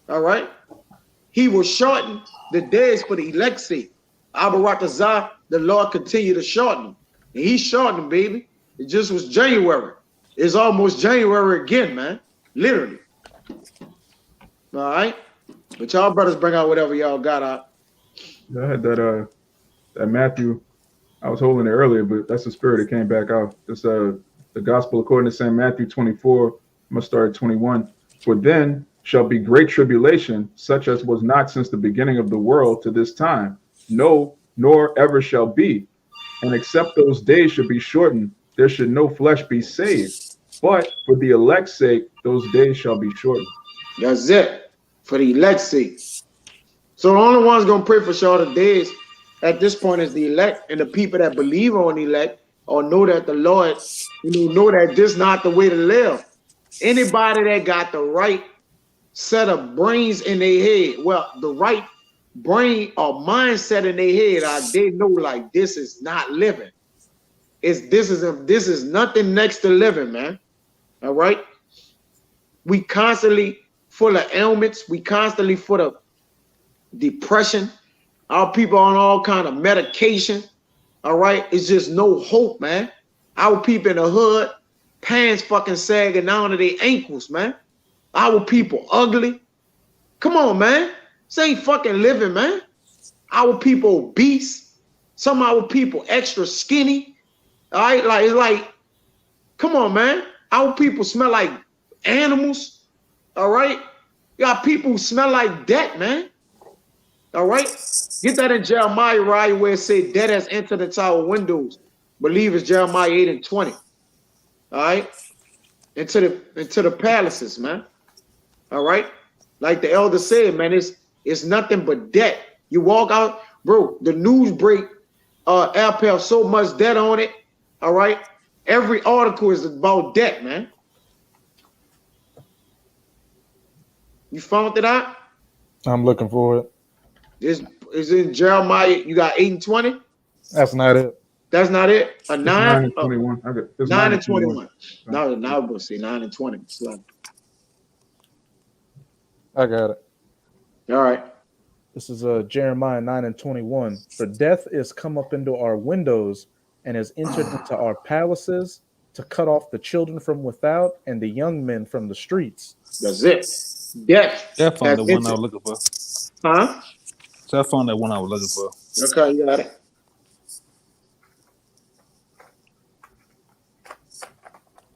All right. He will shorten the days for the elect's sake. Abaratazah, the Lord continue to shorten them. And he's shortening, baby. It just was January. It's almost January again, man. Literally. All right. But y'all brothers bring out whatever y'all got out. I had that Matthew. I was holding it earlier, but that's the spirit that came back out. It's the gospel according to St. Matthew 24. I'm gonna start at 21. For then shall be great tribulation, such as was not since the beginning of the world to this time, no, nor ever shall be. And except those days should be shortened, there should no flesh be saved. But for the elect's sake, those days shall be shortened. That's it. For the elect's sake. So the only one's gonna pray for shorter days at this point is the elect, and the people that believe on the elect or know that the Lord, know that this is not the way to live. Anybody that got the right set of brains in their head, well, the right brain or mindset in their head, they know like this is not living. This is nothing next to living, man. All right. We constantly full of ailments. We constantly full of depression. Our people on all kind of medication. All right. It's just no hope, man. Our people in the hood, pants fucking sagging down to their ankles, man. Our people ugly. Come on, man. This ain't fucking living, man. Our people obese. Some of our people extra skinny. All right, it's like, come on, man. Our people smell like animals. All right. You got people who smell like death, man. All right. Get that in Jeremiah, right, where it said death has entered the tower windows. Believe it's Jeremiah 8:20. All right. Into the palaces, man. All right. Like the elder said, man, it's nothing but debt. You walk out, bro, the news break, have so much debt on it. All right. Every article is about debt, man. You found it out? I'm looking for it. It's in Jeremiah. You got 8:20? That's not it. That's not it? A 9? 9:21. I got 9:21. Now I was going to say 9:20. I got it. All right. This is Jeremiah 9:21. For death is come up into our windows and has entered into our palaces to cut off the children from without and the young men from the streets. That's it. Death. That found the one I was looking for. Huh? So I found that one I was looking for. Okay, you got it.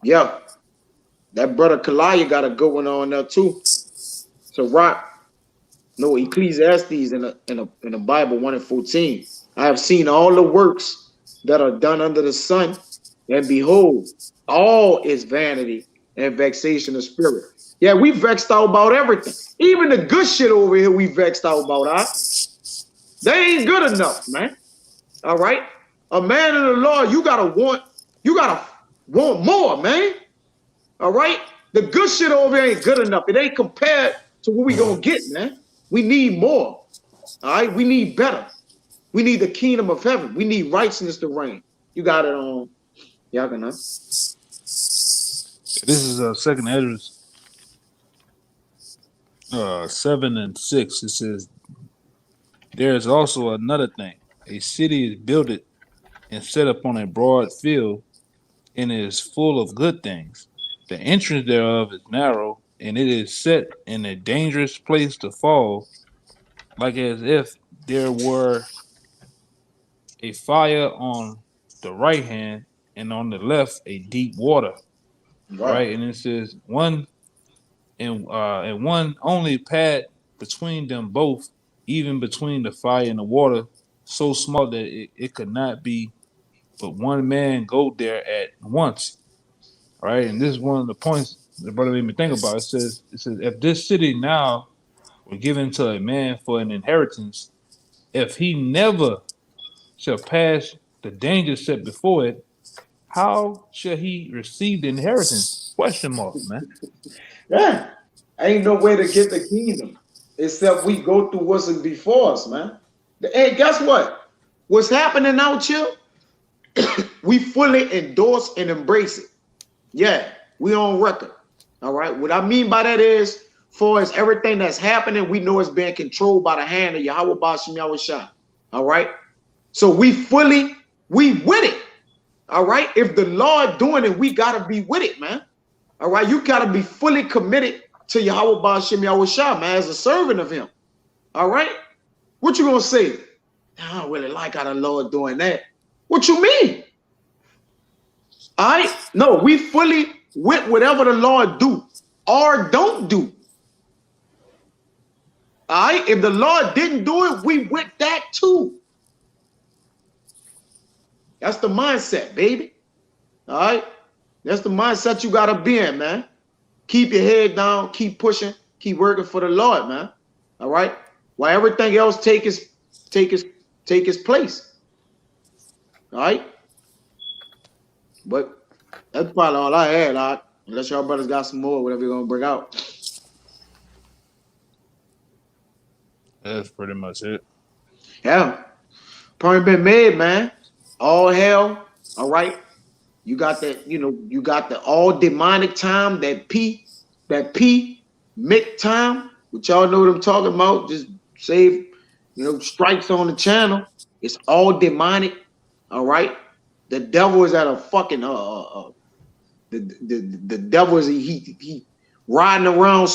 Yeah. That brother Kalaya got a good one on there too. So no, Ecclesiastes in the Bible 1:14. I have seen all the works that are done under the sun, and behold, all is vanity and vexation of spirit. Yeah, we vexed out about everything. Even the good shit over here, we vexed out about. They ain't good enough, man. All right. A man in the Lord, you gotta want more, man. All right. The good shit over here ain't good enough. It ain't compared to what we gonna get, man. We need more. All right. We need better. We need the kingdom of heaven. We need righteousness to reign. You got it on. Y'all gonna. This is second Esdras 7 and 6. It says, there is also another thing. A city is builded and set upon a broad field, and it is full of good things. The entrance thereof is narrow, and it is set in a dangerous place to fall, like as if there were a fire on the right hand, and on the left a deep water. Right, and it says one and one only pad between them both, even between the fire and the water, so small that it could not be but one man go there at once. Right, and this is one of the points the brother made me think about. It says if this city now were given to a man for an inheritance, if he never shall pass the danger set before it, how shall he receive the inheritance? Question mark, man. Yeah, ain't no way to get the kingdom except we go through what's before us, man. Hey, guess what? What's happening now, Chill? We fully endorse and embrace it. Yeah, we on record. All right. What I mean by that is, for as everything that's happening, we know it's being controlled by the hand of Yahweh bahasham Yahawashi. All right. So we with it. All right. If the Lord doing it, we gotta be with it, man. All right. You gotta be fully committed to Yahweh bahasham Yahawashi, man, as a servant of him. All right. What you gonna say? I don't really like how the Lord doing that. What you mean? All right. No, we fully with whatever the Lord do or don't do. All right. If the Lord didn't do it, we with that too. That's the mindset, baby. All right. That's the mindset you gotta be in, man. Keep your head down, keep pushing, keep working for the Lord, man. All right. While everything else take its place. All right. But that's probably all I had, unless y'all brothers got some more, whatever you're gonna bring out. That's pretty much it. Yeah. Point been made, man. All hell. All right. You got that, you got the all demonic time, that P Mick time, which y'all know what I'm talking about. Just save, strikes on the channel. It's all demonic. All right. The devil is at a fucking the devil is he riding around,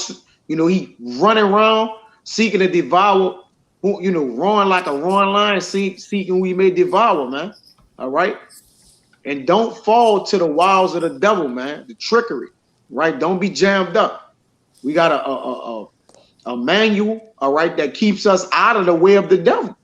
he running around seeking to devour, roaring like a roaring lion, seeking we may devour, man. All right. And don't fall to the wiles of the devil, man. The trickery, right? Don't be jammed up. We got a manual, all right, that keeps us out of the way of the devil.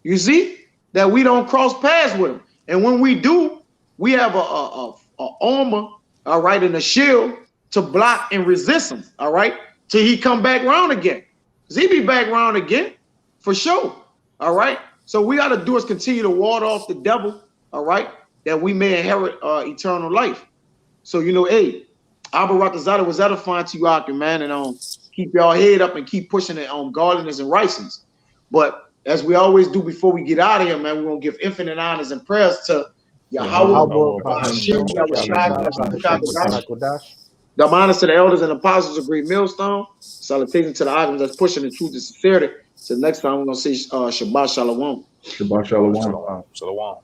You see that we don't cross paths with him, and when we do, we have a armor, all right, and a shield to block and resist him, all right, till he come back round again. Cause he be back round again, for sure, all right. So we got to do is continue to ward off the devil, all right, that we may inherit eternal life. So, hey, Abba Ratazada was edifying to you out there, man, and keep y'all head up and keep pushing it on godliness and righteousness. But as we always do before we get out of here, man, we're going to give infinite honors and prayers to Yahawah. The honors to the elders and apostles of Great Millstone. Salutations to the items that's pushing the truth and sincerity. So next time we're going to say Shabbat Shalawam. Shabbat Shalawam. Shalawam.